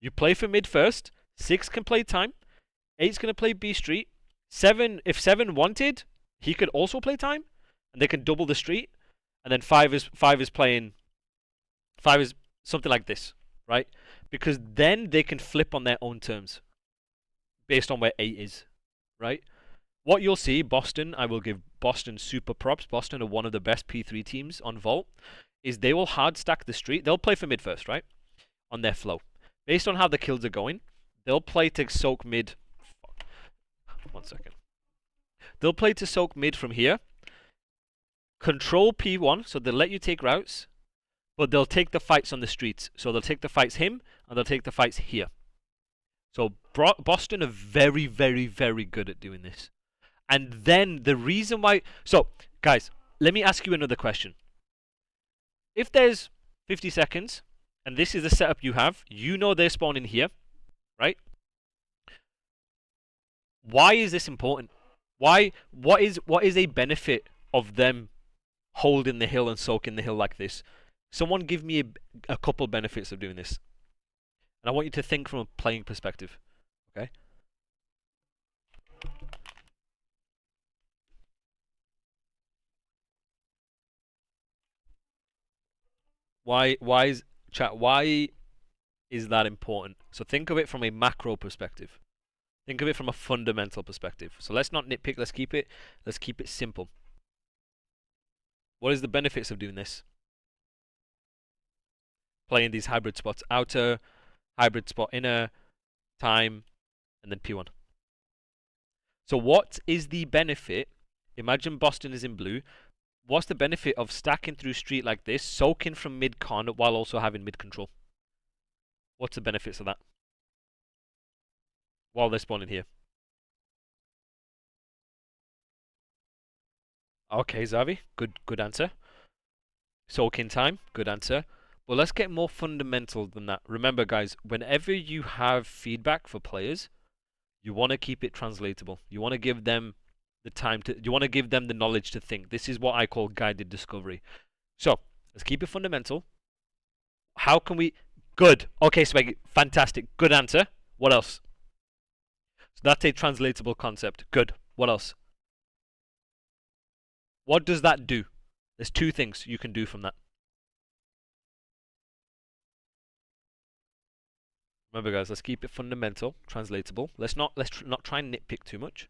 you play for mid first. 6 can play time. 8's going to play B Street. 7, if 7 wanted, he could also play time, and they can double the street. And then 5 is playing. 5 is something like this, right? Because then they can flip on their own terms, based on where 8 is, right? What you'll see, Boston, I will give Boston super props. Boston are one of the best P3 teams on Vault. Is they will hard stack the street. They'll play for mid first, right? On their flow. Based on how the kills are going, they'll play to soak mid. 1 second. They'll play to soak mid from here. Control P1, so they'll let you take routes, but they'll take the fights on the streets. So they'll take the fights him, and they'll take the fights here. So Boston are very, very, very good at doing this. And then the reason why... So, guys, let me ask you another question. If there's 50 seconds, and this is the setup you have, you know they're spawning here, right? Why is this important? Why? What is a benefit of them holding the hill and soaking the hill like this? Someone give me a couple benefits of doing this. And I want you to think from a playing perspective, okay? Why is that important? So think of it from a macro perspective. Think of it from a fundamental perspective. So let's not nitpick, let's keep it simple. What is the benefits of doing this? Playing these hybrid spots, outer, hybrid spot inner, time, and then P1. So what is the benefit? Imagine Boston is in blue. What's the benefit of stacking through street like this, soaking from mid-con while also having mid-control? What's the benefits of that? While they're spawning here. Okay, Zavi, good answer. Soaking time, good answer. But let's get more fundamental than that. Remember, guys, whenever you have feedback for players, you want to keep it translatable. You want to give them the time to, you want to give them the knowledge to think. This is what I call guided discovery. So, let's keep it fundamental. How can we... Good. Okay, Swaggy, fantastic. Good answer. What else? So that's a translatable concept. Good. What else? What does that do? There's 2 things you can do from that. Remember, guys, let's keep it fundamental, translatable. Let's not try and nitpick too much.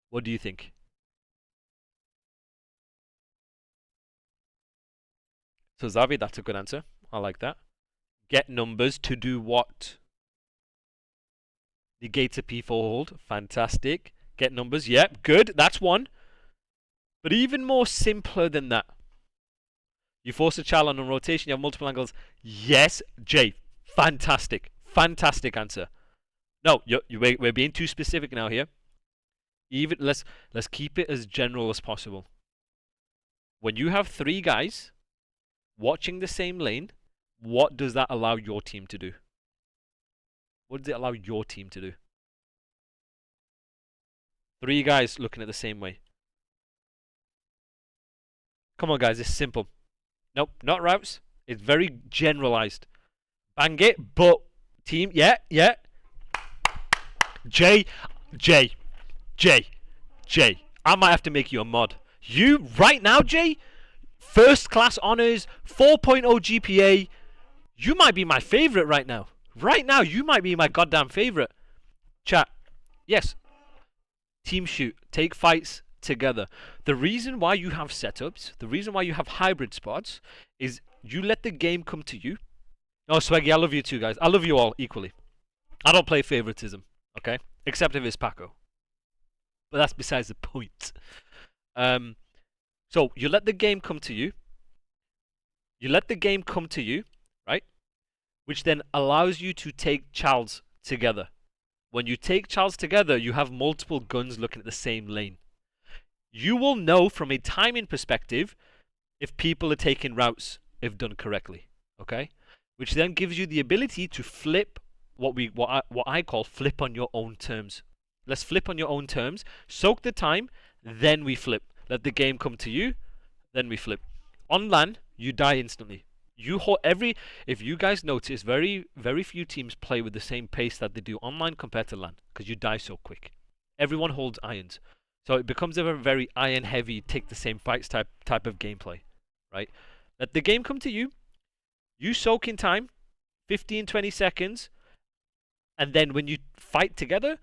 What do you think? So Zavi, that's a good answer. I like that. Get numbers to do what? Negate a P4 hold. Fantastic. Get numbers. Yep, good. That's one. But even more simpler than that. You force a child on rotation, you have multiple angles. Yes, Jay. Fantastic. Fantastic answer. No, we're being too specific now here. Even let's keep it as general as possible. When you have 3 guys watching the same lane, what does that allow your team to do? What does it allow your team to do? 3 guys looking at the same way. Come on, guys, it's simple. Nope, not routes. It's very generalized. Bang it, but team, yeah. Jay. I might have to make you a mod. You, right now, Jay, first class honors, 4.0 GPA. You might be my favorite right now. Right now, you might be my goddamn favorite. Chat. Yes. Team shoot. Take fights together. The reason why you have setups, the reason why you have hybrid spots, is you let the game come to you. Oh, Swaggy, I love you too, guys. I love you all equally. I don't play favoritism. Okay? Except if it's Paco. But that's besides the point. So you let the game come to you. You let the game come to you, right? Which then allows you to take Charles together. When you take Charles together, you have multiple guns looking at the same lane. You will know from a timing perspective if people are taking routes if done correctly. Okay? Which then gives you the ability to flip what I call flip on your own terms. Let's flip on your own terms. Soak the time, then we flip. Let the game come to you, then we flip. On LAN, you die instantly. If you guys notice, very few teams play with the same pace that they do online compared to LAN because you die so quick. Everyone holds irons, so it becomes a very iron heavy, take the same fights type of gameplay, right? Let the game come to you. You soak in time, 15-20 seconds, and then when you fight together,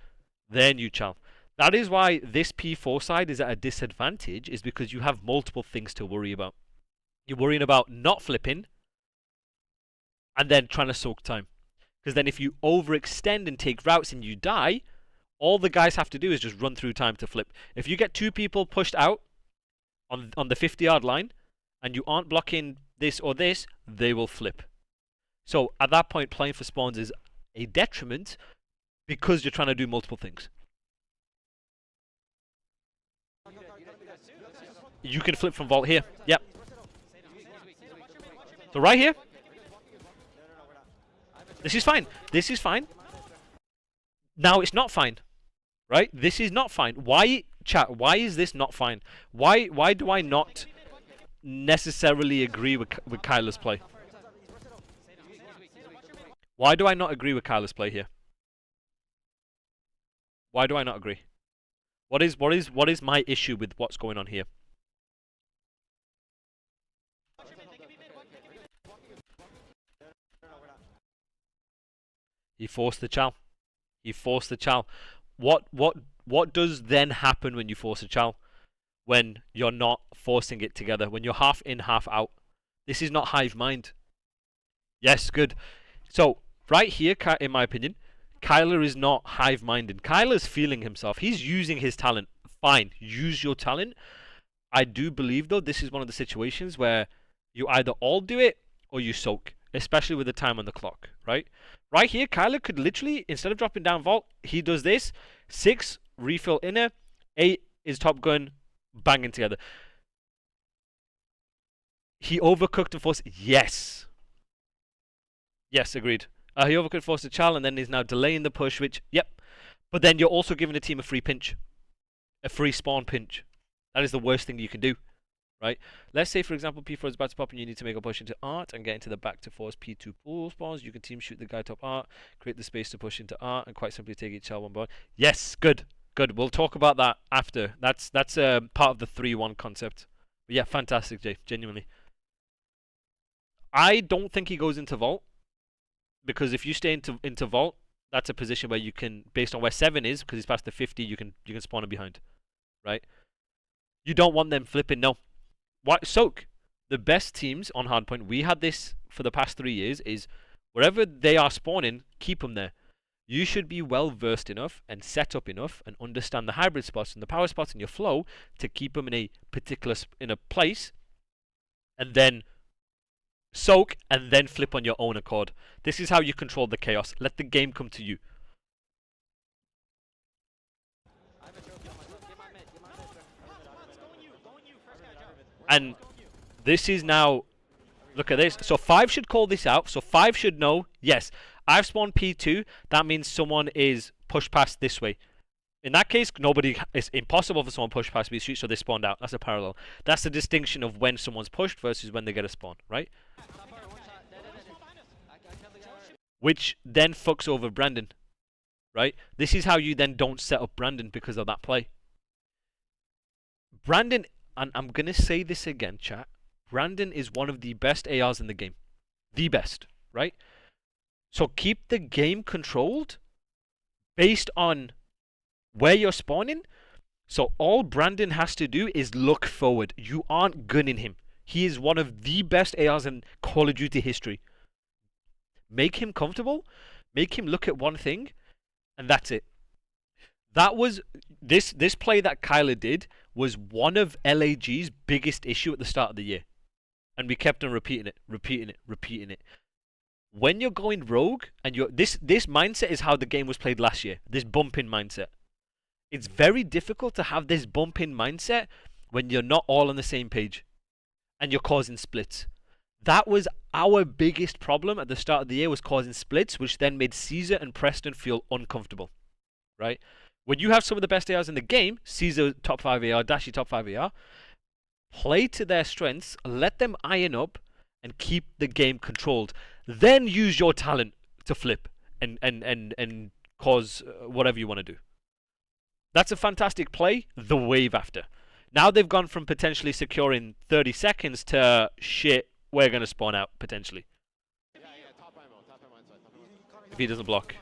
then you chow. That is why this P4 side is at a disadvantage, is because you have multiple things to worry about. You're worrying about not flipping and then trying to soak time. Because then if you overextend and take routes and you die, all the guys have to do is just run through time to flip. If you get two people pushed out on the 50-yard line and you aren't blocking this or this, they will flip. So at that point, playing for spawns is a detriment because you're trying to do multiple things. You can flip from vault here. Yep. So right here. This is fine. This is fine. Now it's not fine. Right? This is not fine. Why, chat, why is this not fine? Why do I not necessarily agree with Kyler's play? Why do I not agree with Kyler's play here? Why do I not agree? What is my issue with what's going on here? He forced the chow. He forced the chow. What does then happen when you force a chow? When you're not forcing it together. When you're half in, half out. This is not hive mind. Yes, good. So, right here, in my opinion, Kyler is not hive-minded. Kyler's feeling himself. He's using his talent. Fine, use your talent. I do believe, though, this is one of the situations where you either all do it or you soak. Especially with the time on the clock, right? Right here, Kyler could literally, instead of dropping down vault, he does this. 6, refill inner. 8 is top gun, banging together. He overcooked and forced. Yes. Yes, agreed. He overcooked, forced a chal, and then he's now delaying the push, which, yep. But then you're also giving the team a free pinch. A free spawn pinch. That is the worst thing you can do. Right? Let's say, for example, P4 is about to pop and you need to make a push into art and get into the back to force P2 pool spawns. You can team shoot the guy top art, create the space to push into art, and quite simply take each L1 board. Yes, good. Good. We'll talk about that after. That's part of the 3-1 concept. But yeah, fantastic, Jay. Genuinely. I don't think he goes into vault. Because if you stay into vault, that's a position where you can, based on where 7 is, because he's past the 50, you can spawn him behind. Right? You don't want them flipping, no. What soak? The best teams on hardpoint, we had this for the past 3 years, is wherever they are spawning, keep them there. You should be well versed enough and set up enough and understand the hybrid spots and the power spots and your flow to keep them in a particular place, and then soak and then flip on your own accord. This is how you control the chaos. Let the game come to you. And this is now, look at this. So 5 should call this out. So 5 should know, yes, I've spawned P2. That means someone is pushed past this way. In that case, it's impossible for someone pushed past B street, so they spawned out. That's a parallel. That's the distinction of when someone's pushed versus when they get a spawn, right? Which then fucks over Brandon, right? This is how you then don't set up Brandon because of that play. Brandon, and I'm going to say this again, chat. Brandon is one of the best ARs in the game. The best, right? So keep the game controlled based on where you're spawning. So all Brandon has to do is look forward. You aren't gunning him. He is one of the best ARs in Call of Duty history. Make him comfortable. Make him look at one thing. And that's it. That was this play that Kyler did was one of LAG's biggest issue at the start of the year, and we kept on repeating it, repeating it, repeating it. When you're going rogue and you're this mindset is how the game was played last year. This bumping mindset. It's very difficult to have this bumping mindset when you're not all on the same page, and you're causing splits. That was our biggest problem at the start of the year, was causing splits, which then made Caesar and Preston feel uncomfortable, right? When you have some of the best ARs in the game, Caesar top 5 AR, Dashy top 5 AR, play to their strengths, let them iron up, and keep the game controlled. Then use your talent to flip and cause whatever you want to do. That's a fantastic play, the wave after. Now they've gone from potentially securing 30 seconds to shit, we're going to spawn out, potentially. If he doesn't block.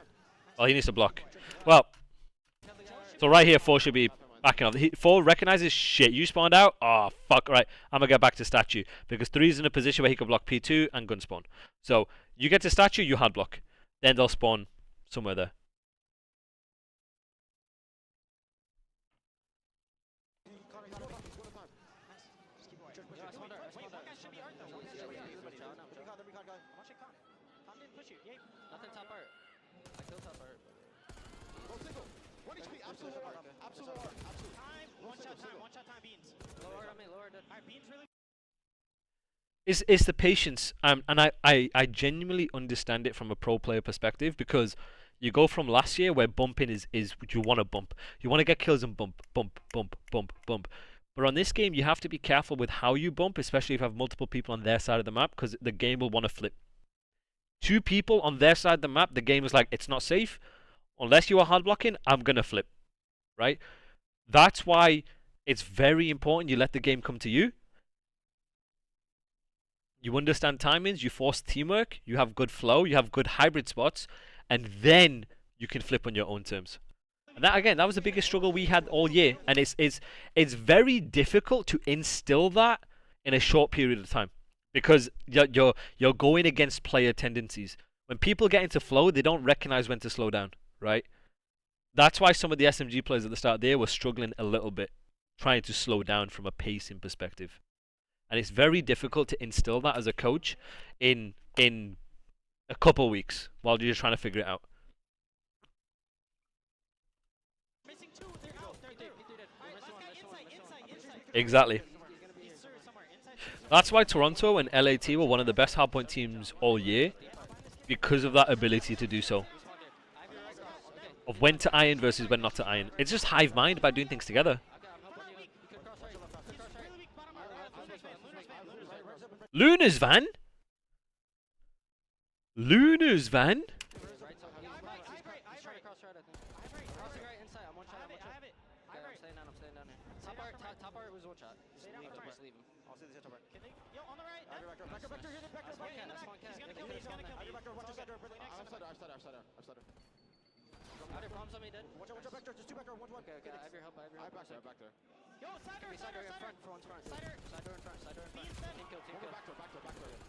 Well, he needs to block. Well, so right here, 4 should be backing off. 4 recognizes shit. You spawned out? Oh, fuck. Right. I'm going to get back to statue. Because 3 is in a position where he can block P2 and gun spawn. So, you get to statue, you hard block. Then they'll spawn somewhere there. It's the patience, and I genuinely understand it from a pro player perspective, because you go from last year where bumping is you want to bump. You want to get kills and bump, bump, bump, bump, bump. But on this game, you have to be careful with how you bump, especially if you have multiple people on their side of the map, because the game will want to flip. 2 people on their side of the map, the game is like, it's not safe. Unless you are hard blocking, I'm going to flip. Right? That's why it's very important you let the game come to you. You understand timings, you force teamwork, you have good flow, you have good hybrid spots, and then you can flip on your own terms. And that, again, that was the biggest struggle we had all year, and it's very difficult to instill that in a short period of time, because you're going against player tendencies. When people get into flow, they don't recognize when to slow down, right? That's why some of the SMG players at the start of the year were struggling a little bit, trying to slow down from a pacing perspective. And it's very difficult to instill that as a coach in a couple weeks while you're just trying to figure it out. Exactly. That's why Toronto and LAT were one of the best hardpoint teams all year, because of that ability to do so. Of when to iron versus when not to iron. It's just hive mind about doing things together. Luna's van? Luna's van?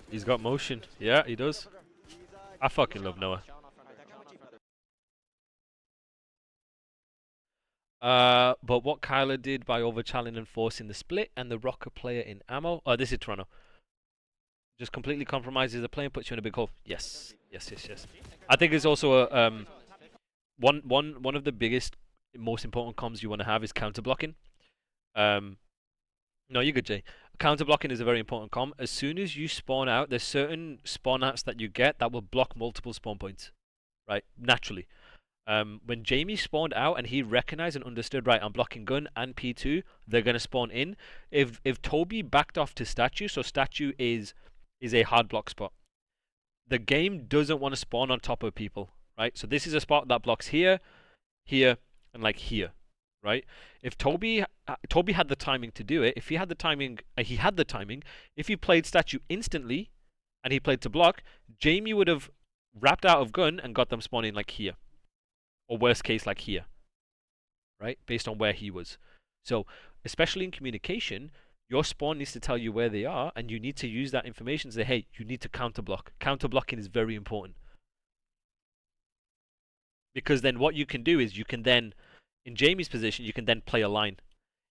He's got motion. Yeah, he does. I fucking love Noah. But what Kyler did by overchallenging and forcing the split, and the rocker player in ammo. Oh, this is Toronto. Just completely compromises the play and puts you in a big hole. Yes, yes, yes, yes. I think it's also a one of the biggest, most important comms you want to have is counter blocking. No, you're good, Jay. Counter blocking is a very important comm. As soon as you spawn out, there's certain spawn outs that you get that will block multiple spawn points, right? Naturally. When Jamie spawned out and he recognized and understood, right, I'm blocking gun and P2, they're gonna spawn in. If Toby backed off to statue, so statue is a hard block spot. The game doesn't want to spawn on top of people, right? So this is a spot that blocks here, here, and like here, right? If Toby had the timing to do it, if he had the timing, if he played statue instantly and he played to block, Jamie would have wrapped out of gun and got them spawning like here. Or worst case, like here, right? Based on where he was. So, especially in communication, your spawn needs to tell you where they are, and you need to use that information to say, hey, you need to counter block. Counter blocking is very important. Because then what you can do is you can then In Jamie's position, you can then play a line.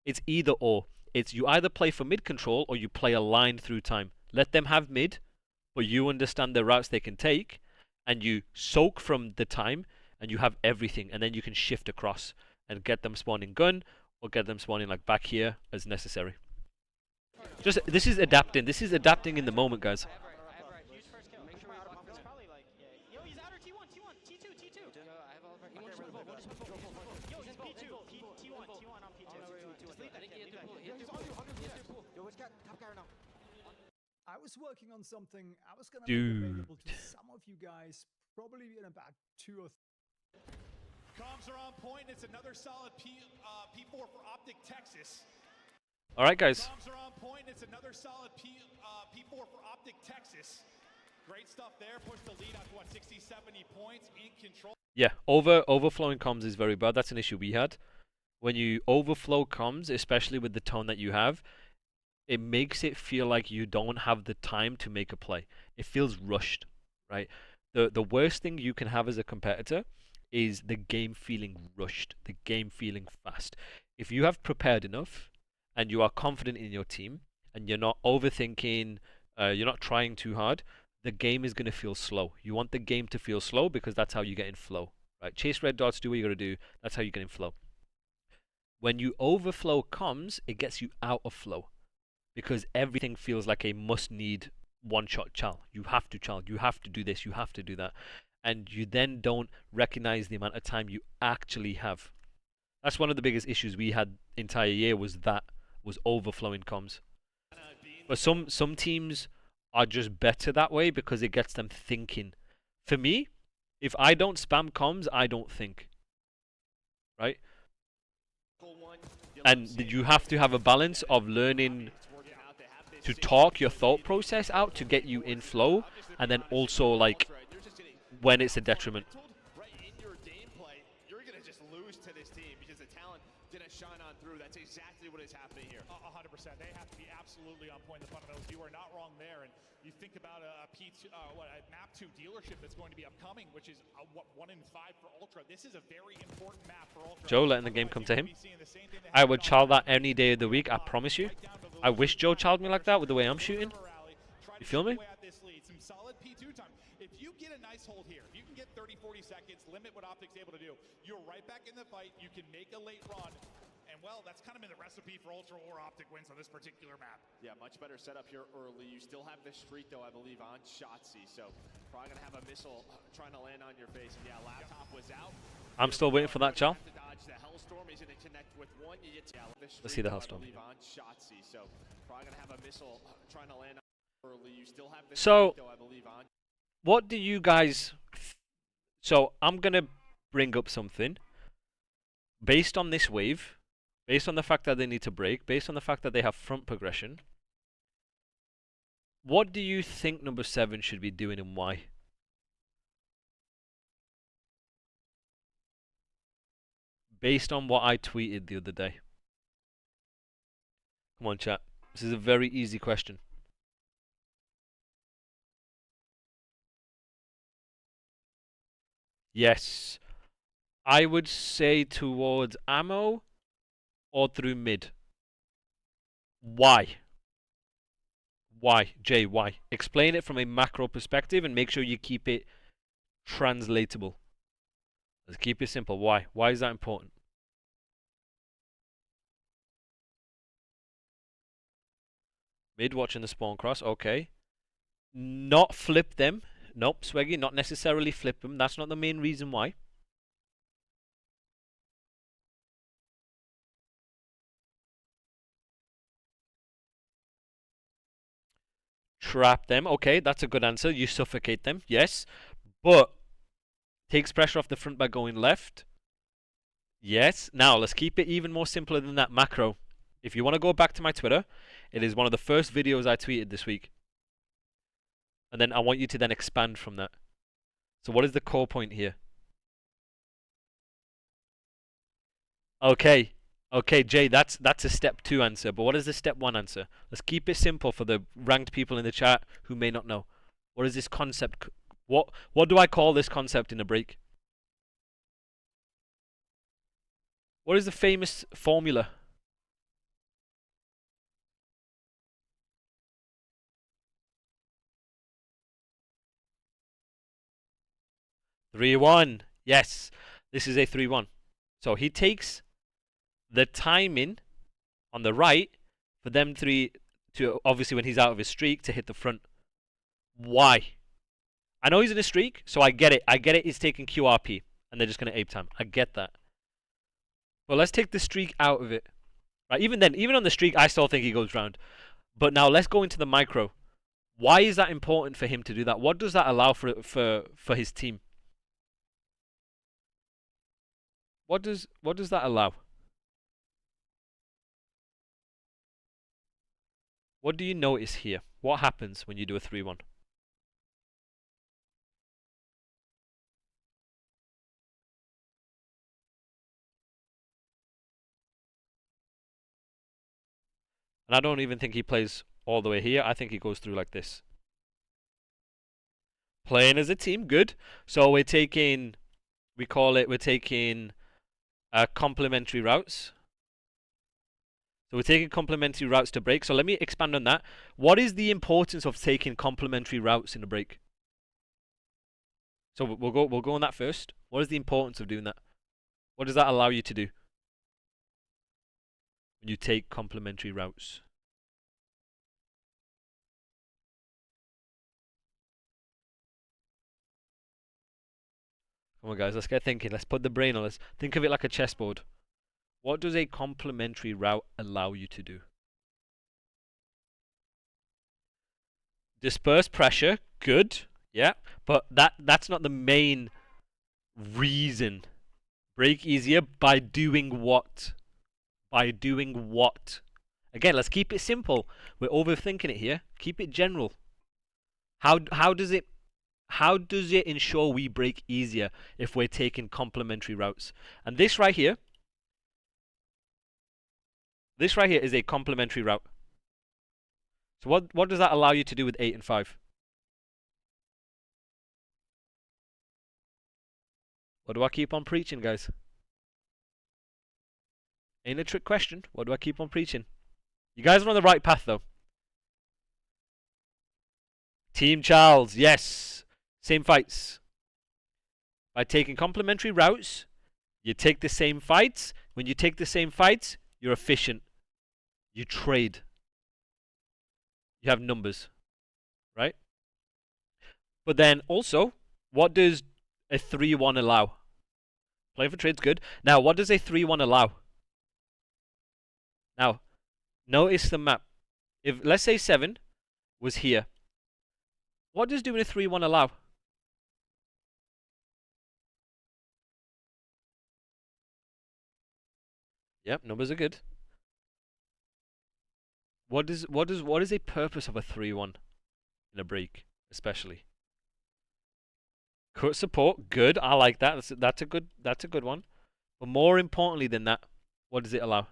It's either or. It's you either play for mid control or you play a line through time. Let them have mid, but you understand the routes they can take, and you soak from the time, and you have everything, and then you can shift across and get them spawning gun or get them spawning like back here as necessary. Just this is adapting. This is adapting in the moment, guys. I was working on something I was going to make available to some of you guys probably in about 2 or 3. Comms are on point. It's another solid P4 for Optic Texas. All right, guys. Comms are on point. It's another solid P4 for Optic Texas. Great stuff there. Push the lead out to what, 60, 70 points in control. Yeah, overflowing comms is very bad. That's an issue we had. When you overflow comms, especially with the tone that you have, it makes it feel like you don't have the time to make a play. It feels rushed, right? The worst thing you can have as a competitor is the game feeling rushed, the game feeling fast. If you have prepared enough and you are confident in your team and you're not overthinking, you're not trying too hard, the game is going to feel slow. You want the game to feel slow because that's how you get in flow, right? Chase red dots, do what you got to do. That's how you get in flow. When you overflow comms, it gets you out of flow because everything feels like a must-need one-shot chal. You have to chal. You have to do this. You have to do that. And you then don't recognize the amount of time you actually have. That's one of the biggest issues we had entire year was overflowing comms. But some teams are just better that way because it gets them thinking. For me, if I don't spam comms, I don't think. Right? And you have to have a balance of learning to talk your thought process out to get you in flow, and then also like when it's a detriment. Right in your gameplay, you're going to just lose to this team because the talent didn't shine on through. That's exactly what is happening here. 100%. They have to be absolutely on point in the fundamentals. You are not wrong there. And you think about a P2, a map 2 dealership that's going to be upcoming, which is 1 in 5 for Ultra. This is a very important map for Ultra. Joe letting the game come to him. I would child that any day of the week, I promise you. I wish Joe childed me like that with the way I'm shooting. You feel me? Some solid P2 time. If you get a nice hold here, if you can get 30, 40 seconds, limit what Optic's able to do, you're right back in the fight. You can make a late run. And, well, that's kind of been the recipe for Ultra or Optic wins on this particular map. Yeah, much better setup here early. You still have the street, though, I believe, on Shotzi. So probably going to have a missile trying to land on your face. And, yeah, laptop was out. I'm still waiting for that, Chal. Let's see the Hellstorm. So, what do you guys... So, I'm going to bring up something. Based on this wave, based on the fact that they need to break, based on the fact that they have front progression, what do you think number 7 should be doing and why? Based on what I tweeted the other day. Come on, chat. This is a very easy question. Yes. I would say towards ammo or through mid. Why? Why? Jay, why? Explain it from a macro perspective and make sure you keep it translatable. Let's keep it simple. Why? Why is that important? Mid watching the spawn cross. Okay. Not flip them. Nope, Swaggy, not necessarily flip them. That's not the main reason why. Trap them. Okay, that's a good answer. You suffocate them. Yes. But takes pressure off the front by going left. Yes. Now, let's keep it even more simpler than that macro. If you want to go back to my Twitter, it is one of the first videos I tweeted this week. And then I want you to then expand from that. So what is the core point here? Okay. Okay, Jay, that's a step 2 answer. But what is the step 1 answer? Let's keep it simple for the ranked people in the chat who may not know. What is this concept? What do I call this concept in a break? What is the famous formula? Three one. Yes, this is a 3-1. So he takes the timing on the right for them three to, obviously when he's out of his streak, to hit the front. Why? I know he's in a streak, so I get it. I get it. He's taking QRP, and they're just going to ape time. I get that. But let's take the streak out of it. Right? Even then, even on the streak, I still think he goes round. But now let's go into the micro. Why is that important for him to do that? What does that allow for his team? What does that allow? What do you notice here? What happens when you do a 3-1? And I don't even think he plays all the way here. I think he goes through like this. Playing as a team, good. So we're taking, we're taking complementary routes. So we're taking complementary routes to break. So let me expand on that. What is the importance of taking complementary routes in a break? So we'll go on that first. What is the importance of doing that? What does that allow you to do when you take complementary routes? Come on, guys, let's get thinking. Let's put the brain on. Let's think of it like a chessboard. What does a complementary route allow you to do? Disperse pressure, good, yeah, but that's not the main reason. Break easier by doing what? By doing what? Again, let's keep it simple. We're overthinking it here. Keep it general. How does it ensure we break easier if we're taking complementary routes? And this right here is a complementary route. So what does that allow you to do with 8 and 5? What do I keep on preaching, guys? Ain't a trick question. What do I keep on preaching? You guys are on the right path, though. Team Charles, yes. Same fights. By taking complementary routes, you take the same fights. When you take the same fights, you're efficient. You trade. You have numbers, right? But then also, what does a 3-1 allow? Playing for trade's good. Now, what does a 3-1 allow? Now, notice the map. If, let's say 7 was here. What does doing a 3-1 allow? Yep, numbers are good. What is a purpose of a 3-1 in a break, especially? Cut support, good. I like that. That's a good one. But more importantly than that, what does it allow?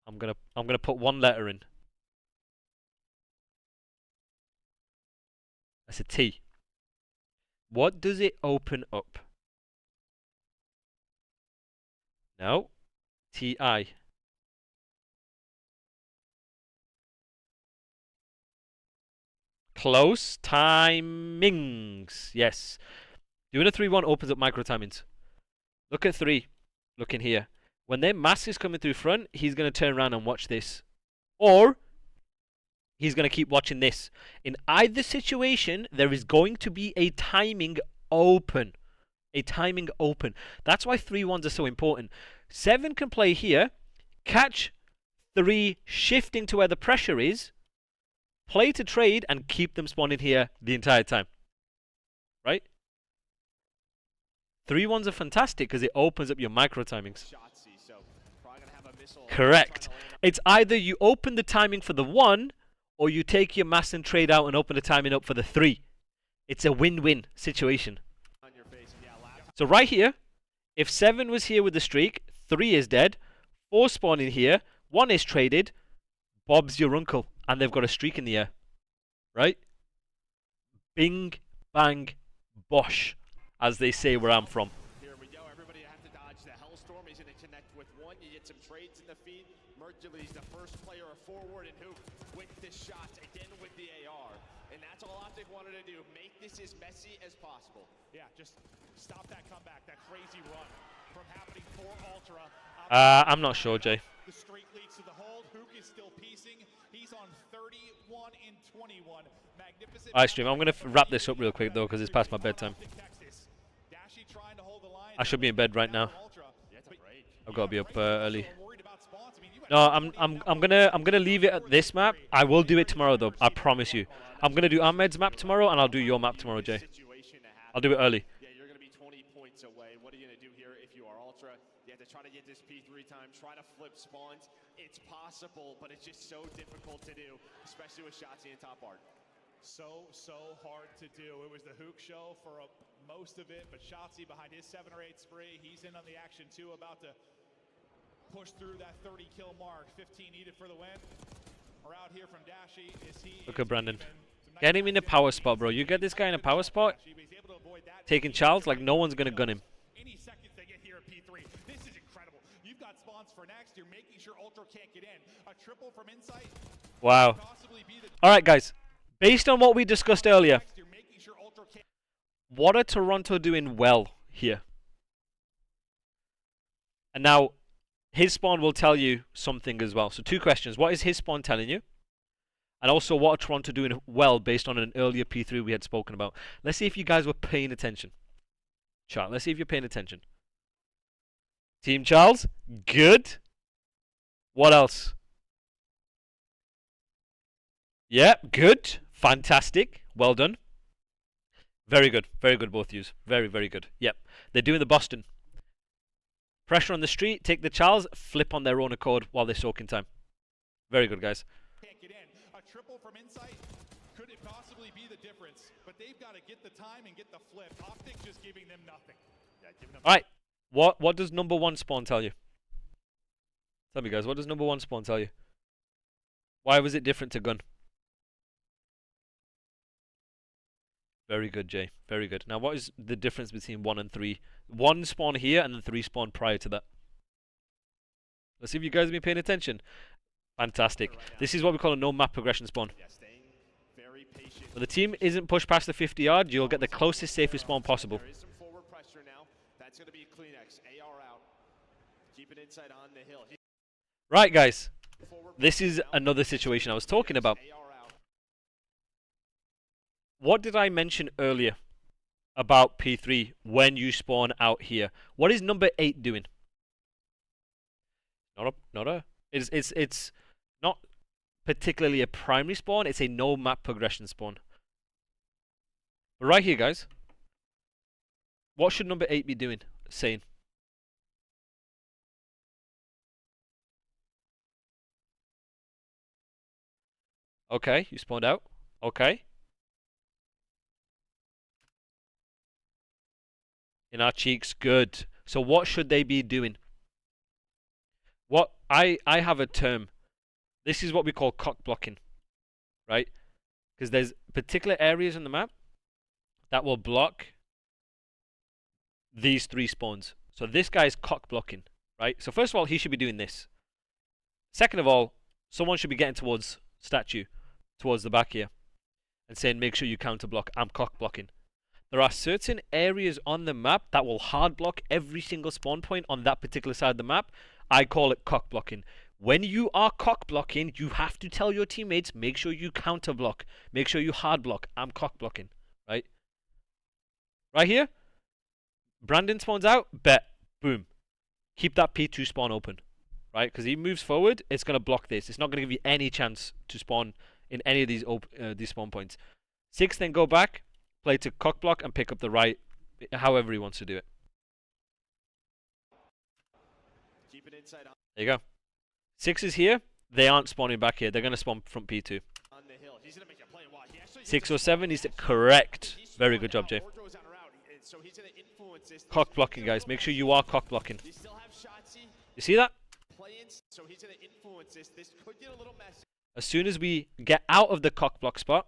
I'm gonna put one letter in. That's a T. What does it open up? No. TI. Close timings. Yes. Doing a 3-1 opens up micro timings. Look at 3. Look in here. When their mass is coming through front, he's going to turn around and watch this. Or he's going to keep watching this. In either situation, there is going to be a timing open. A timing open. That's why 3-1s are so important. 7 can play here, catch 3 shifting to where the pressure is, play to trade, and keep them spawning here the entire time. Right? 3-1s are fantastic because it opens up your micro timings. Correct. It's either you open the timing for the 1, or you take your mass and trade out and open the timing up for the 3. It's a win-win situation. So right here, if 7 was here with the streak, 3 is dead, 4 spawning here, 1 is traded, Bob's your uncle, and they've got a streak in the air. Right? Bing, bang, bosh. as they say where I'm from. Here we go. Everybody have to dodge the Hellstorm. He's going to connect with one. You get some trades in the feed. Mercury's the first player forward, and who with the shots again with the AR. And that's all Optic wanted to do. Make this as messy as possible. Yeah, just stop that comeback, that crazy run from happening for Ultra. I'm not sure, Jay. The streak leads to the hold. Hook is still piecing. He's on 31 in 21. Magnificent. Alright, stream. I'm going to wrap this up real quick, though, because it's past my bedtime. I should be in bed right now. I've got to be up early. No, I'm gonna leave it at this map. I will do it tomorrow, though. I promise you. I'm gonna do Ahmed's map tomorrow, and I'll do your map tomorrow, Jay. I'll do it early. Yeah, you're going to be 20 points away. What are you going to do here if you are Ultra? You have to try to get this P3 time, try to flip spawns. It's possible, but it's just so difficult to do, especially with Shotzi and top art. So hard to do. It was the Hook show for most of it, but Shotzi behind his 7 or 8 spree. He's in on the action too, about to push through that 30 kill mark. 15 needed for the win. We're out here from Dashy. Look at Brandon. Get him in a power spot, bro. You get this guy in a power spot, taking Charles like no one's gonna gun him. Any seconds they get here at P3. This is incredible. You've got spawns for next. You're making sure Ultra can't get in. A triple from Insight. Wow. Alright, guys. Based on what we discussed earlier, what are Toronto doing well here? And now, his spawn will tell you something as well. So 2 questions. What is his spawn telling you? And also, what are Toronto doing well based on an earlier P3 we had spoken about? Let's see if you guys were paying attention. Chat, let's see if you're paying attention. Team Charles, good. What else? Yeah, good. Fantastic. Well done. Very good. Very good, both yous. Very, very good. Yep. They're doing the Boston. Pressure on the street, take the Charles, flip on their own accord while they soak in time. Very good, guys. Can't get in. A triple from Insight. Could it possibly be the difference? But they've got to get the time and get the flip. Optic just giving them nothing. Yeah, giving them Alright. What does number 1 spawn tell you? Tell me, guys, what does number 1 spawn tell you? Why was it different to gun? Very good, Jay. Very good. Now, what is the difference between 1 and 3? 1 spawn here and then 3 spawn prior to that. Let's see if you guys have been paying attention. Fantastic. This is what we call a no map progression spawn. When the team isn't pushed past the 50 yard, you'll get the closest, safest spawn possible. There is some forward pressure now. That's going to be Kleenex. AR out. Keep it inside on the hill. Right, guys. This is another situation I was talking about. What did I mention earlier about P3 when you spawn out here? What is number 8 doing? It's not particularly a primary spawn, it's a no map progression spawn. But right here, guys, what should number 8 be doing? Saying. Okay, you spawned out. Okay. In our cheeks, good. So what should they be doing? What I have a term. This is what we call cock blocking, right? Because there's particular areas in the map that will block these 3 spawns. So this guy's cock blocking, right? So first of all, he should be doing this. Second of all, someone should be getting towards statue, towards the back here, and saying, make sure you counter block. I'm cock blocking. There are certain areas on the map that will hard block every single spawn point on that particular side of the map. I call it cock blocking. When you are cock blocking, you have to tell your teammates, make sure you counter block. Make sure you hard block. I'm cock blocking, right? Right here, Brandon spawns out, bet, boom. Keep that P2 spawn open, right? Because he moves forward, it's going to block this. It's not going to give you any chance to spawn in any of these spawn points. 6, then go back, play to cock block and pick up the right, however he wants to do it. Keep it inside on There you go. 6 is here. They aren't spawning back here. They're going to spawn from P2. the hill. He's going to make a play. Wow, he actually 6 or 7 is correct. Very good job, Jay. So he's going to influence this. Cock blocking, guys. Make sure you are cock blocking. You still have Shotzi You see that? playing, so he's going to influence this. This could get a little messy. As soon as we get out of the cock block spot,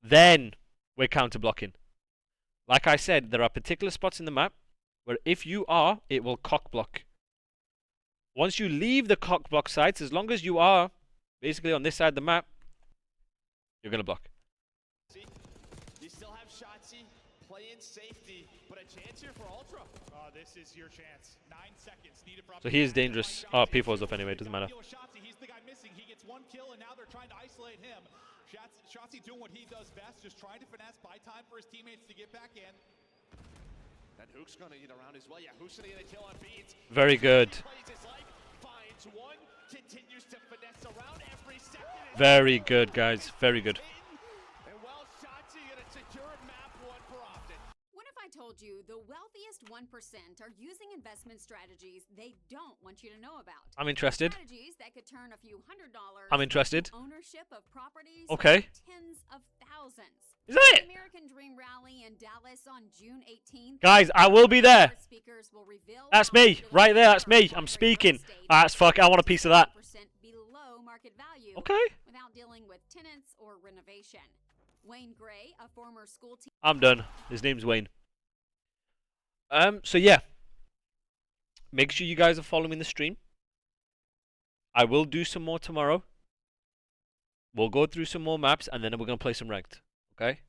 then we're counter blocking. Like I said, there are particular spots in the map where if you are, it will cock block. Once you leave the cock block sites, as long as you are basically on this side of the map, you're going to block. You still have Shotzi playing safety, but a chance here for Ultra. This is your chance. 9 seconds needed for So he is dangerous. Oh, P4's up anyway, doesn't matter. He's the guy missing. He gets 1 kill, and now they're trying to isolate him. Shotzi doing what he does best, just trying to finesse, buy time for his teammates to get back in. And Hook's gonna get around as well. Yeah, Hook's gonna get a kill on Beats. Very good. Plays his life, finds one, continues to finesse around every second. Very good, guys. Very good. And well, Shotzi gonna secure map 1 for Optic. What if I told you the wealthiest 1% are using investment strategies they don't want you to know about? I'm interested. Strategies that could turn a few $100s I'm interested. into ownership of properties Okay. for tens of thousands. Is that The it? American Dream Rally in Dallas on June 18th. Guys, I will be there. Speakers will reveal That's how me. to Right there, that's me. acquire I'm real speaking. estate That's fuck. I want a piece of that. 1% below market value Okay. without dealing with tenants or renovation. Wayne Gray, a former school teacher. I'm done. His name's Wayne. So yeah. Make sure you guys are following the stream. I will do some more tomorrow. We'll go through some more maps and then we're gonna play some ranked. Okay?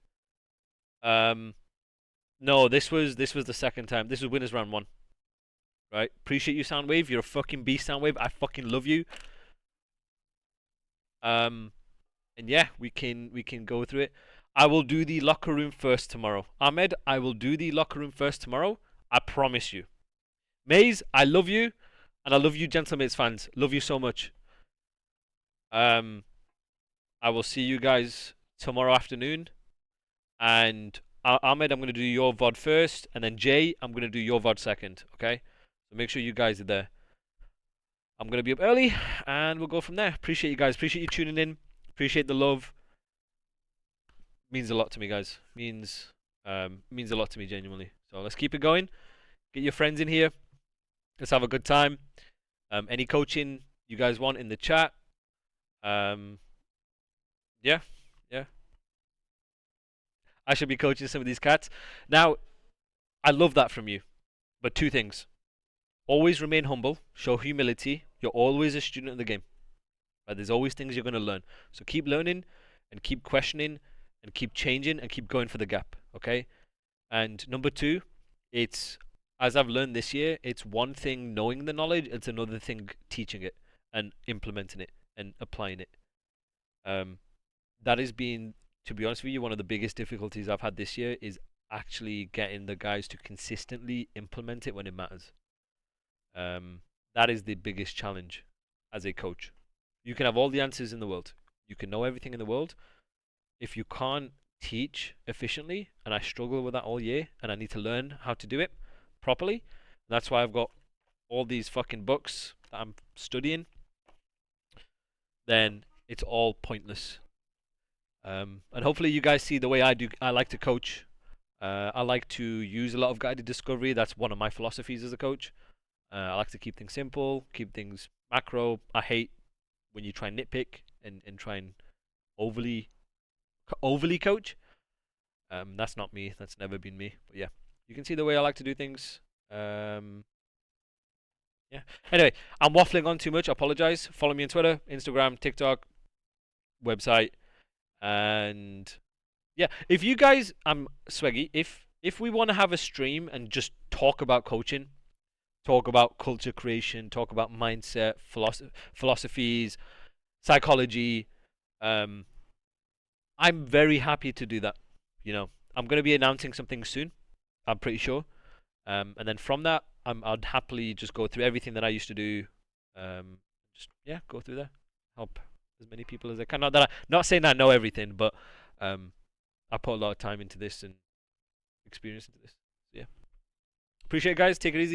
No, this was the second time. This was winners round 1. Right? Appreciate you, Soundwave. You're a fucking beast, Soundwave. I fucking love you. And yeah, we can go through it. I will do the locker room first tomorrow. Ahmed, I will do the locker room first tomorrow. I promise you. Maze, I love you, and I love you, Gentlemates fans. Love you so much. I will see you guys tomorrow afternoon. And Ahmed, I'm going to do your VOD first, and then Jay, I'm going to do your VOD second. Okay? So make sure you guys are there. I'm going to be up early, and we'll go from there. Appreciate you guys. Appreciate you tuning in. Appreciate the love. Means a lot to me, guys. Means a lot to me, genuinely. So let's keep it going. Get your friends in here. Let's have a good time. Any coaching you guys want in the chat. Yeah. I should be coaching some of these cats. Now, I love that from you. But 2 things. Always remain humble. Show humility. You're always a student of the game. Right? There's always things you're going to learn. So keep learning and keep questioning and keep changing and keep going for the gap. Okay? And number 2, it's, as I've learned this year, it's one thing knowing the knowledge, it's another thing teaching it and implementing it and applying it. That has been, to be honest with you, one of the biggest difficulties I've had this year is actually getting the guys to consistently implement it when it matters. That is the biggest challenge as a coach. You can have all the answers in the world. You can know everything in the world. If you can't teach efficiently, and I struggle with that all year, and I need to learn how to do it properly. That's why I've got all these fucking books that I'm studying. Then it's all pointless. And hopefully you guys see the way I do. I like to coach. I like to use a lot of guided discovery. That's one of my philosophies as a coach. I like to keep things simple, keep things macro. I hate when you try and nitpick and try and overly coach. That's not me. That's never been me. But yeah, you can see the way I like to do things. Yeah. Anyway, I'm waffling on too much. I apologize. Follow me on Twitter, Instagram, TikTok, website, and yeah. If you guys, Swaggy. If we want to have a stream and just talk about coaching, talk about culture creation, talk about mindset, philosophies, psychology, I'm very happy to do that. You know, I'm going to be announcing something soon. I'm pretty sure. And then from that, I'd happily just go through everything that I used to do. Just go through there, help as many people as I can. Not saying I know everything, but I put a lot of time into this and experience into this. So, yeah. Appreciate it, guys. Take it easy.